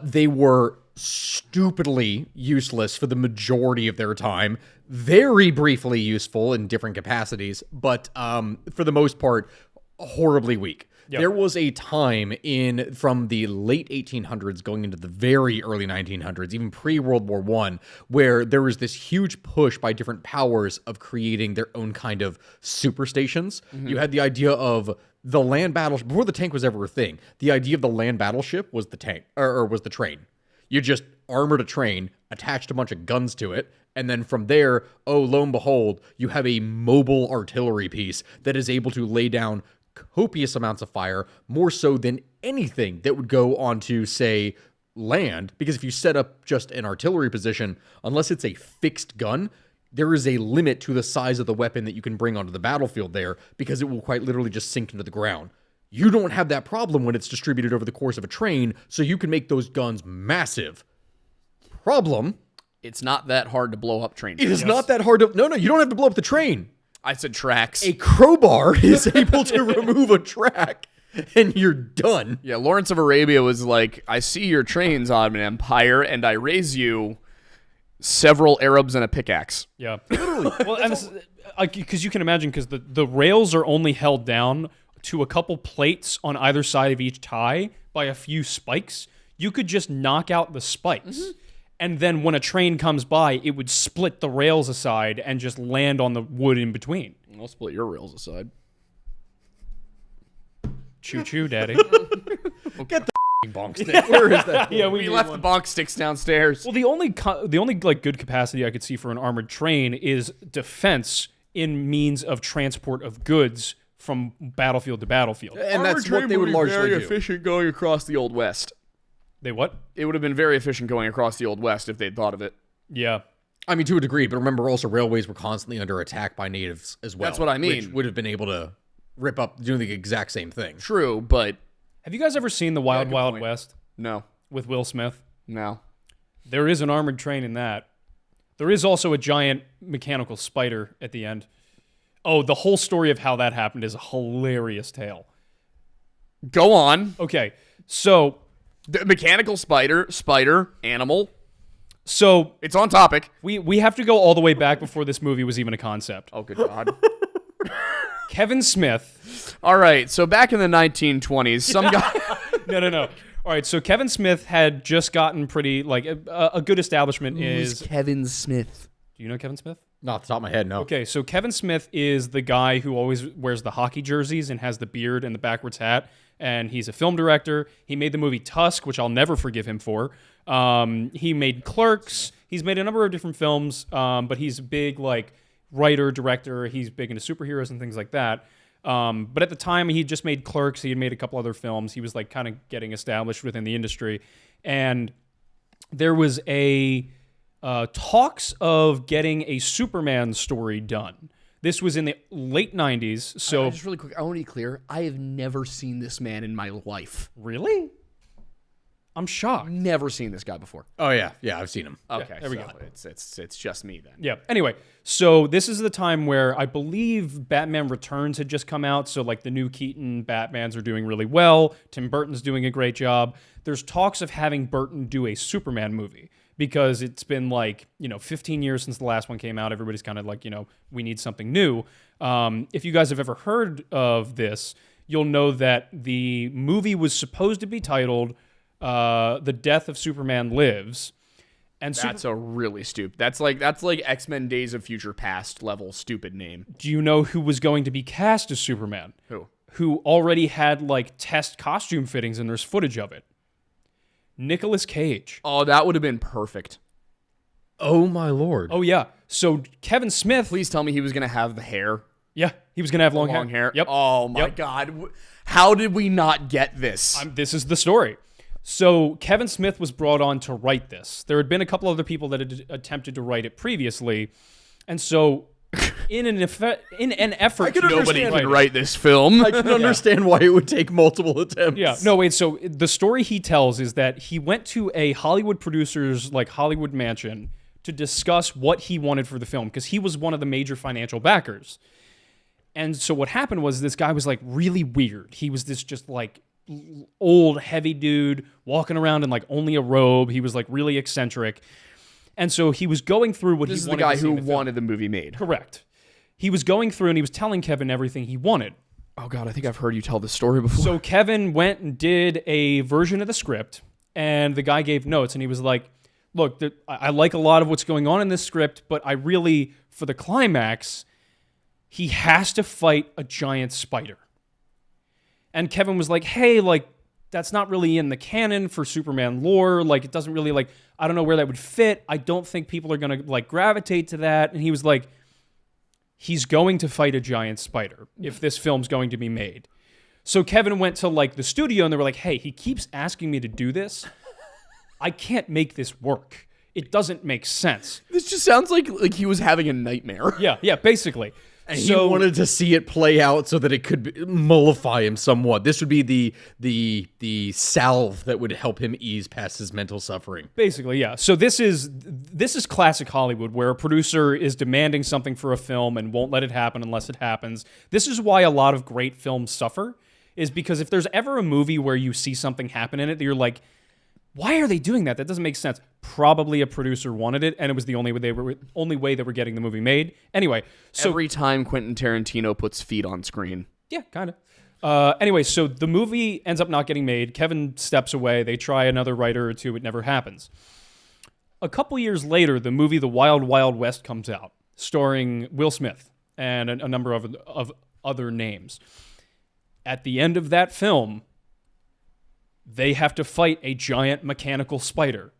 They were stupidly useless for the majority of their time. Very briefly useful in different capacities, but for the most part, horribly weak. Yep. There was a time from the late 1800s going into the very early 1900s, even pre-World War I, where there was this huge push by different powers of creating their own kind of superstations. Mm-hmm. You had the idea of the land battleship, before the tank was ever a thing, the idea of the land battleship was the tank, or was the train. You just armored a train, attached a bunch of guns to it, and then from there, oh, lo and behold, you have a mobile artillery piece that is able to lay down copious amounts of fire, more so than anything that would go onto, say, land. Because if you set up just an artillery position, unless it's a fixed gun, there is a limit to the size of the weapon that you can bring onto the battlefield there, because it will quite literally just sink into the ground. You don't have that problem when it's distributed over the course of a train, so you can make those guns massive. Problem: it's not that hard to blow up trains. It is not that hard to... No, you don't have to blow up the train. I said tracks. A crowbar is able to remove a track, and you're done. Yeah, Lawrence of Arabia was like, I see your trains, Ottoman Empire, and I raise you several Arabs and a pickaxe. Yeah. Literally. Well, and because you can imagine, because the rails are only held down to a couple plates on either side of each tie by a few spikes. You could just knock out the spikes. Mm-hmm. And then when a train comes by, it would split the rails aside and just land on the wood in between. I'll split your rails aside. Choo-choo, daddy. Get the bonk stick. Where is that? Yeah, we left the bonk sticks downstairs. Well, the only like good capacity I could see for an armored train is defense in means of transport of goods from battlefield to battlefield. And that's what they would largely very do. Efficient going across the Old West. They what? It would have been very efficient going across the Old West if they'd thought of it. Yeah. I mean, to a degree, but remember also railways were constantly under attack by natives as well. That's what I mean. Which would have been able to rip up, doing the exact same thing. True, but... Have you guys ever seen The Wild Wild point. West? No. With Will Smith? No. There is an armored train in that. There is also a giant mechanical spider at the end. Oh, the whole story of how that happened is a hilarious tale. Go on. Okay, so... The mechanical spider, animal. So... It's on topic. We have to go all the way back before this movie was even a concept. Oh, good God. Kevin Smith... All right, so back in the 1920s, some guy... No. All right, so Kevin Smith had just gotten pretty, like, a good establishment Who's Kevin Smith? Do you know Kevin Smith? Not off the top of my head, no. Okay, so Kevin Smith is the guy who always wears the hockey jerseys and has the beard and the backwards hat, and he's a film director. He made the movie Tusk, which I'll never forgive him for. He made Clerks. He's made a number of different films, but he's a big, like, writer, director. He's big into superheroes and things like that. But at the time, he just made Clerks. He had made a couple other films. He was, like, kind of getting established within the industry. And there was a talks of getting a Superman story done. This was in the late 90s. So just really quick, I want to be clear. I have never seen this man in my life. really? I'm shocked. Never seen this guy before. Oh yeah, I've seen him. Okay, there we so go. It's just me then. Yeah. Anyway, so this is the time where I believe Batman Returns had just come out. So like the new Keaton Batmans are doing really well. Tim Burton's doing a great job. There's talks of having Burton do a Superman movie because it's been 15 years since the last one came out. Everybody's kind of like, we need something new. If you guys have ever heard of this, you'll know that the movie was supposed to be titled The Death of Superman Lives. And That's a really stupid. That's like X-Men Days of Future Past level stupid name. do you know who was going to be cast as Superman? Who? Who already had test costume fittings and there's footage of it? Nicolas Cage. Oh, that would have been perfect. Oh my lord. Oh yeah. So Kevin Smith. Please tell me he was gonna have the hair. Yeah, he was gonna have long hair. Yep. Oh my God. How did we not get this? This is the story. So Kevin Smith was brought on to write this. There had been a couple other people that had attempted to write it previously, and so in an effort, Nobody can write this film. I can understand why it would take multiple attempts. Yeah, no, wait. So the story he tells is that he went to a Hollywood producer's Hollywood mansion to discuss what he wanted for the film because he was one of the major financial backers. And so what happened was this guy was really weird. He was this just old, heavy dude walking around in only a robe. He was really eccentric. And so he was going through what This he is the wanted guy to see who in the film. wanted the movie made. Correct. He was going through and he was telling Kevin everything he wanted. Oh God, I think I've heard you tell this story before. So Kevin went and did a version of the script, and the guy gave notes, and he was like, look, I like a lot of what's going on in this script, but I really, for the climax, he has to fight a giant spider. And Kevin was like, hey, that's not really in the canon for Superman lore. It doesn't really, I don't know where that would fit. I don't think people are going to, gravitate to that. And he was like, he's going to fight a giant spider if this film's going to be made. So Kevin went to, the studio, and they were like, hey, he keeps asking me to do this. I can't make this work. It doesn't make sense. This just sounds like he was having a nightmare. Yeah, basically. And he wanted to see it play out so that it could mollify him somewhat. This would be the salve that would help him ease past his mental suffering. Basically, yeah. So this is classic Hollywood, where a producer is demanding something for a film and won't let it happen unless it happens. This is why a lot of great films suffer, is because if there's ever a movie where you see something happen in it that you're like, why are they doing that? That doesn't make sense. Probably a producer wanted it, and it was the only way they were getting the movie made. Anyway, so every time Quentin Tarantino puts feet on screen. yeah, kind of. Anyway, so the movie ends up not getting made. Kevin steps away. They try another writer or two. It never happens. A couple years later, the movie The Wild Wild West comes out, starring Will Smith and a number of other names. At the end of that film, they have to fight a giant mechanical spider.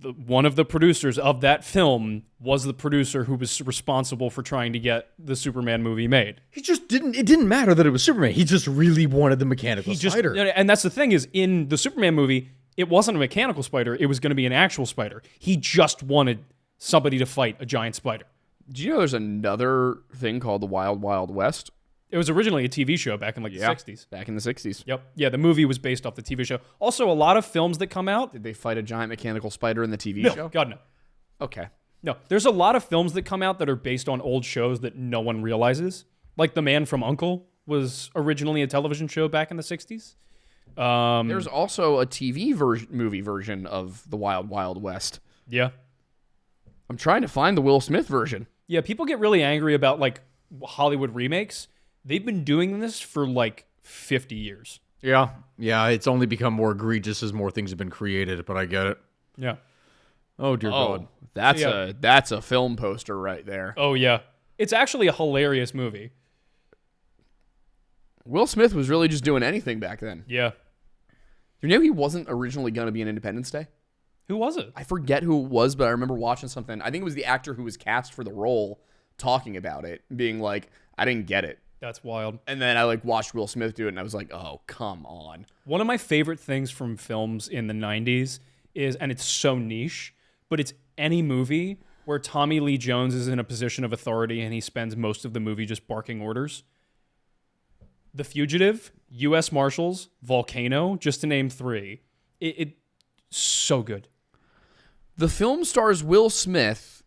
One of the producers of that film was the producer who was responsible for trying to get the Superman movie made. It didn't matter that it was Superman. He just really wanted the mechanical spider. And that's the thing is, in the Superman movie, it wasn't a mechanical spider. It was going to be an actual spider. He just wanted somebody to fight a giant spider. Do you know there's another thing called The Wild Wild West? It was originally a TV show back in the 60s. Back in the 60s. Yep. Yeah, the movie was based off the TV show. Also, a lot of films that come out. Did they fight a giant mechanical spider in the TV No, show? God, no. Okay. No, there's a lot of films that come out that are based on old shows that no one realizes. Like The Man from U.N.C.L.E. was originally a television show back in the 60s. There's also a TV movie version of The Wild Wild West. Yeah. I'm trying to find the Will Smith version. Yeah, people get really angry about Hollywood remakes. They've been doing this for 50 years. Yeah. It's only become more egregious as more things have been created, but I get it. Yeah. Oh dear God. That's a film poster right there. Oh, yeah. It's actually a hilarious movie. Will Smith was really just doing anything back then. Yeah. You know he wasn't originally going to be in Independence Day? Who was it? I forget who it was, but I remember watching something. I think it was the actor who was cast for the role talking about it, being like, I didn't get it. That's wild. And then I watched Will Smith do it, and I was like, oh, come on. One of my favorite things from films in the 90s is, and it's so niche, but it's any movie where Tommy Lee Jones is in a position of authority and he spends most of the movie just barking orders. The Fugitive, U.S. Marshals, Volcano, just to name 3. It's so good. The film stars Will Smith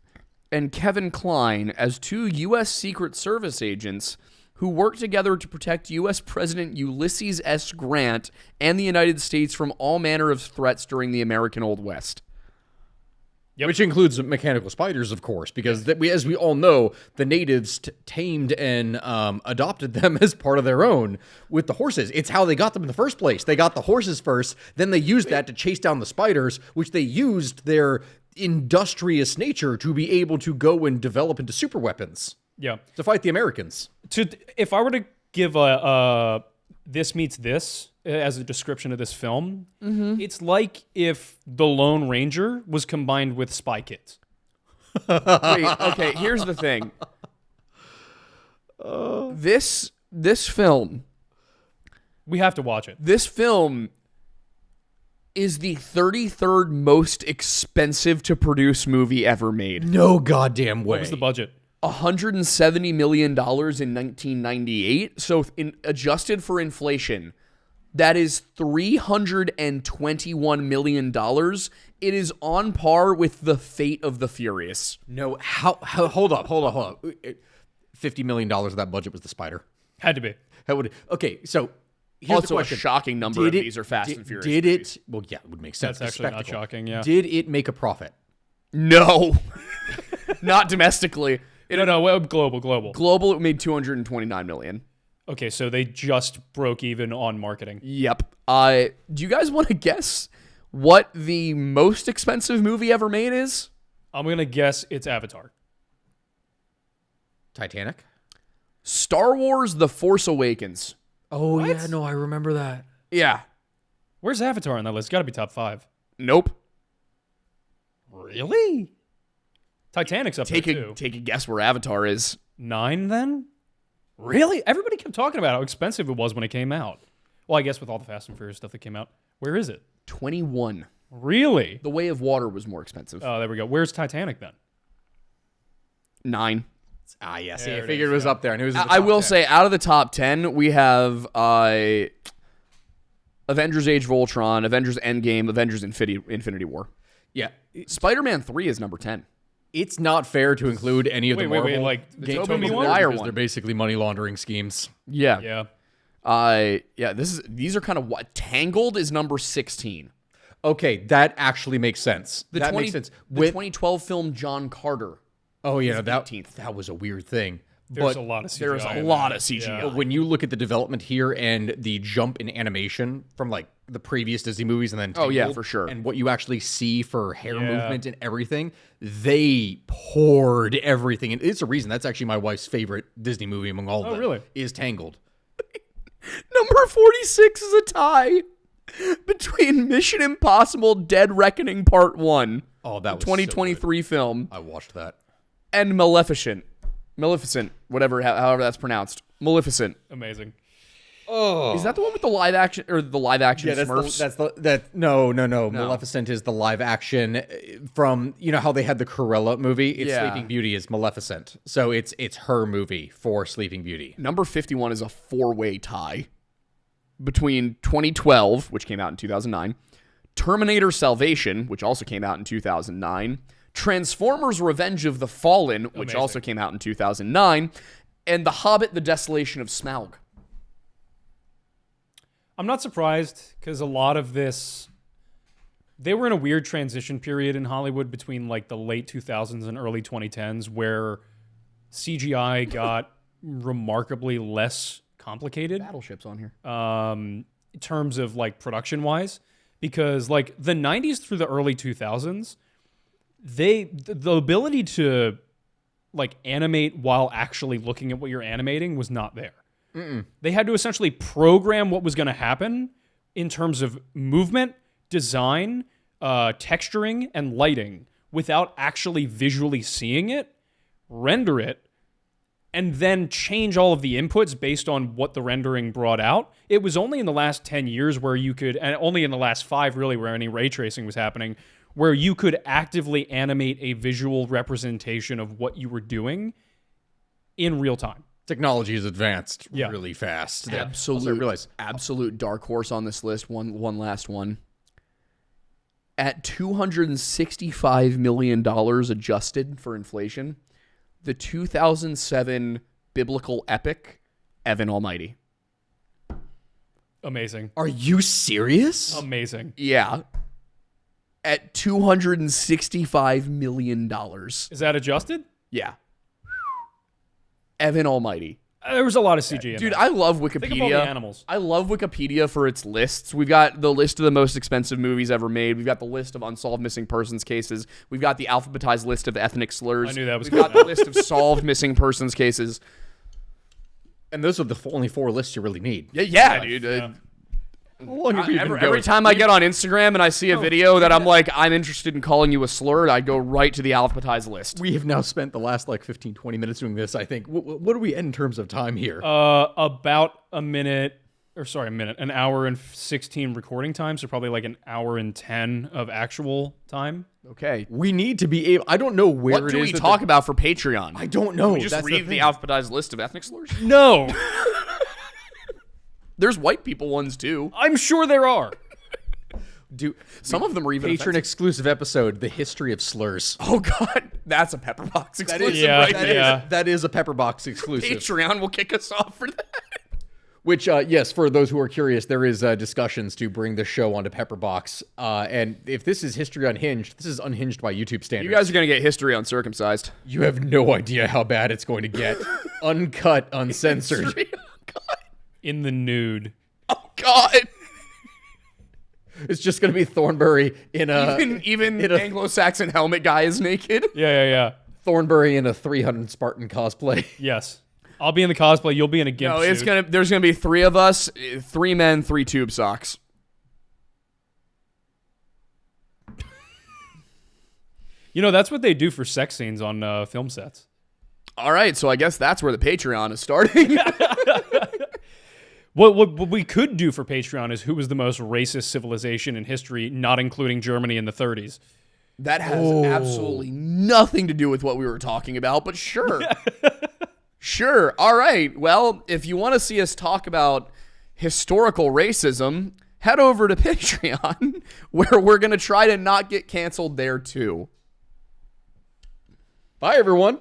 and Kevin Kline as 2 U.S. Secret Service agents who work together to protect U.S. President Ulysses S. Grant and the United States from all manner of threats during the American Old West. Yep. Which includes mechanical spiders, of course, because as we all know, the natives tamed and adopted them as part of their own with the horses. It's how they got them in the first place. They got the horses first, then they used that to chase down the spiders, which they used their industrious nature to be able to go and develop into super weapons. Yeah. To fight the Americans. If I were to give a this meets this as a description of this film, it's like if The Lone Ranger was combined with Spy Kids. Wait, okay, here's the thing. This film We have to watch it. This film is the 33rd most expensive to produce movie ever made. No goddamn way. What was the budget? $170 million in 1998. So adjusted for inflation, that is $321 million. It is on par with The Fate of the Furious. No, hold up. $50 million of that budget was the spider. Had to be. Okay, so here's the Also, a question. shocking number of these are Fast and Furious. Did movies. it? Well, yeah, it would make sense. That's actually not shocking, yeah. Did it make a profit? No. Not domestically. No, global. Global, it made $229 million. Okay, so they just broke even on marketing. Yep. Do you guys want to guess what the most expensive movie ever made is? I'm going to guess it's Avatar. Titanic? Star Wars The Force Awakens. Oh, yeah, no, I remember that. Yeah. Where's Avatar on that list? Got to be top 5. Nope. Really? Titanic's up there too. Take a guess where Avatar is. 9 then? Really? Everybody kept talking about how expensive it was when it came out. Well, I guess with all the Fast and Furious stuff that came out. Where is it? 21. Really? The Way of Water was more expensive. Oh, there we go. Where's Titanic then? 9. Ah, yes. There I it figured is, it was yeah. up there. And it was I will say, out of the top 10, we have Avengers Age of Ultron, Avengers Endgame, Avengers Infinity War. yeah. Spider-Man 3 is number 10. It's not fair to include any of the Marvel like the games Tobey there Maguire because one? they're basically money laundering schemes. Yeah. Yeah. These are kind of what Tangled is number 16. Okay, that actually makes sense. The That makes sense. The 2012 film John Carter. Oh yeah, that 18th. that was a weird thing. There's But a lot of CGI. There's a in lot that. of CGI. Yeah. when you look at the development here and the jump in animation from like the previous Disney movies and then Oh, yeah, Tangled, for sure. and what you actually see for hair Yeah. movement and everything, they poured everything. And it's a reason that's actually my wife's favorite Disney movie among all of them. really? Is Tangled. Number 46 is a tie between Mission Impossible Dead Reckoning Part 1, Oh, that was 2023 film, I watched that. and Maleficent, however that's pronounced. Maleficent. Amazing. Is that the one with the live action Smurfs? No. Maleficent is the live action from how they had the Cruella movie. It's Yeah. Sleeping Beauty is Maleficent, so it's her movie for Sleeping Beauty. Number 51 is a 4-way tie between 2012, which came out in 2009, Terminator Salvation, which also came out in 2009, Transformers Revenge of the Fallen, which Amazing. also came out in 2009, and The Hobbit: The Desolation of Smaug. I'm not surprised because a lot of this, they were in a weird transition period in Hollywood between like the late 2000s and early 2010s where CGI got remarkably less complicated Battleships on here. in terms of like production wise, because like the 90s through the early 2000s, the ability to like animate while actually looking at what you're animating was not there. They had to essentially program what was going to happen in terms of movement, design, texturing, and lighting without actually visually seeing it, render it, and then change all of the inputs based on what the rendering brought out. It was only in the last 10 years where you could, and only in the last 5 really, where any ray tracing was happening, where you could actively animate a visual representation of what you were doing in real time. Technology has advanced Yeah. really fast. Also, I Absolute, realize absolute dark horse on this list. One last one. At $265 million adjusted for inflation, the 2007 biblical epic, Evan Almighty. Amazing. Are you serious? Amazing. Yeah. At $265 million. Is that adjusted? Yeah. Evan Almighty. There was a lot of CG in Dude, there. I love Think of all the Wikipedia. animals. I love Wikipedia for its lists. We've got the list of the most expensive movies ever made. We've got the list of unsolved missing persons cases. We've got the alphabetized list of ethnic slurs. I knew that was We've got coming the list of solved missing persons cases. And those are the only 4 lists you really need. Yeah, dude. Yeah. How long have we been Every going? time I get on Instagram and I see a video that I'm like, I'm interested in calling you a slur, I go right to the alphabetized list. We have now spent the last 15, 20 minutes doing this, I think. What do we end in terms of time here? About an hour and 16 recording time, so probably like an hour and 10 of actual time. Okay. We need to be able... I don't know where What it do is we that talk about for Patreon? I don't know. We just That's read the thing. alphabetized list of ethnic slurs? No, There's white people ones too. I'm sure there are. Some of them are even Patron offensive. exclusive episode, The History of Slurs. Oh god, that's a Pepperbox exclusive Yeah, right that there. yeah. That is a Pepperbox exclusive. Patreon will kick us off for that. Which, yes, for those who are curious, there is discussions to bring the show onto Pepperbox. And if this is History Unhinged, this is Unhinged by YouTube standards. You guys are gonna get history uncircumcised. You have no idea how bad it's going to get. Uncut, uncensored. God. In the nude. Oh god. It's just going to be Thornbury in a... Even in a- Anglo-Saxon helmet guy is naked. Yeah. Thornbury in a 300 Spartan cosplay. Yes. I'll be in the cosplay. You'll be in a gimp No, suit. there's gonna be 3 of us, 3 men, 3 tube socks. You know, that's what they do for sex scenes on film sets. All right, so I guess that's where the Patreon is starting. What we could do for Patreon is who was the most racist civilization in history, not including Germany in the 30s. That has absolutely nothing to do with what we were talking about, but sure. Sure. All right. Well, if you want to see us talk about historical racism, head over to Patreon, where we're going to try to not get canceled there too. Bye, everyone.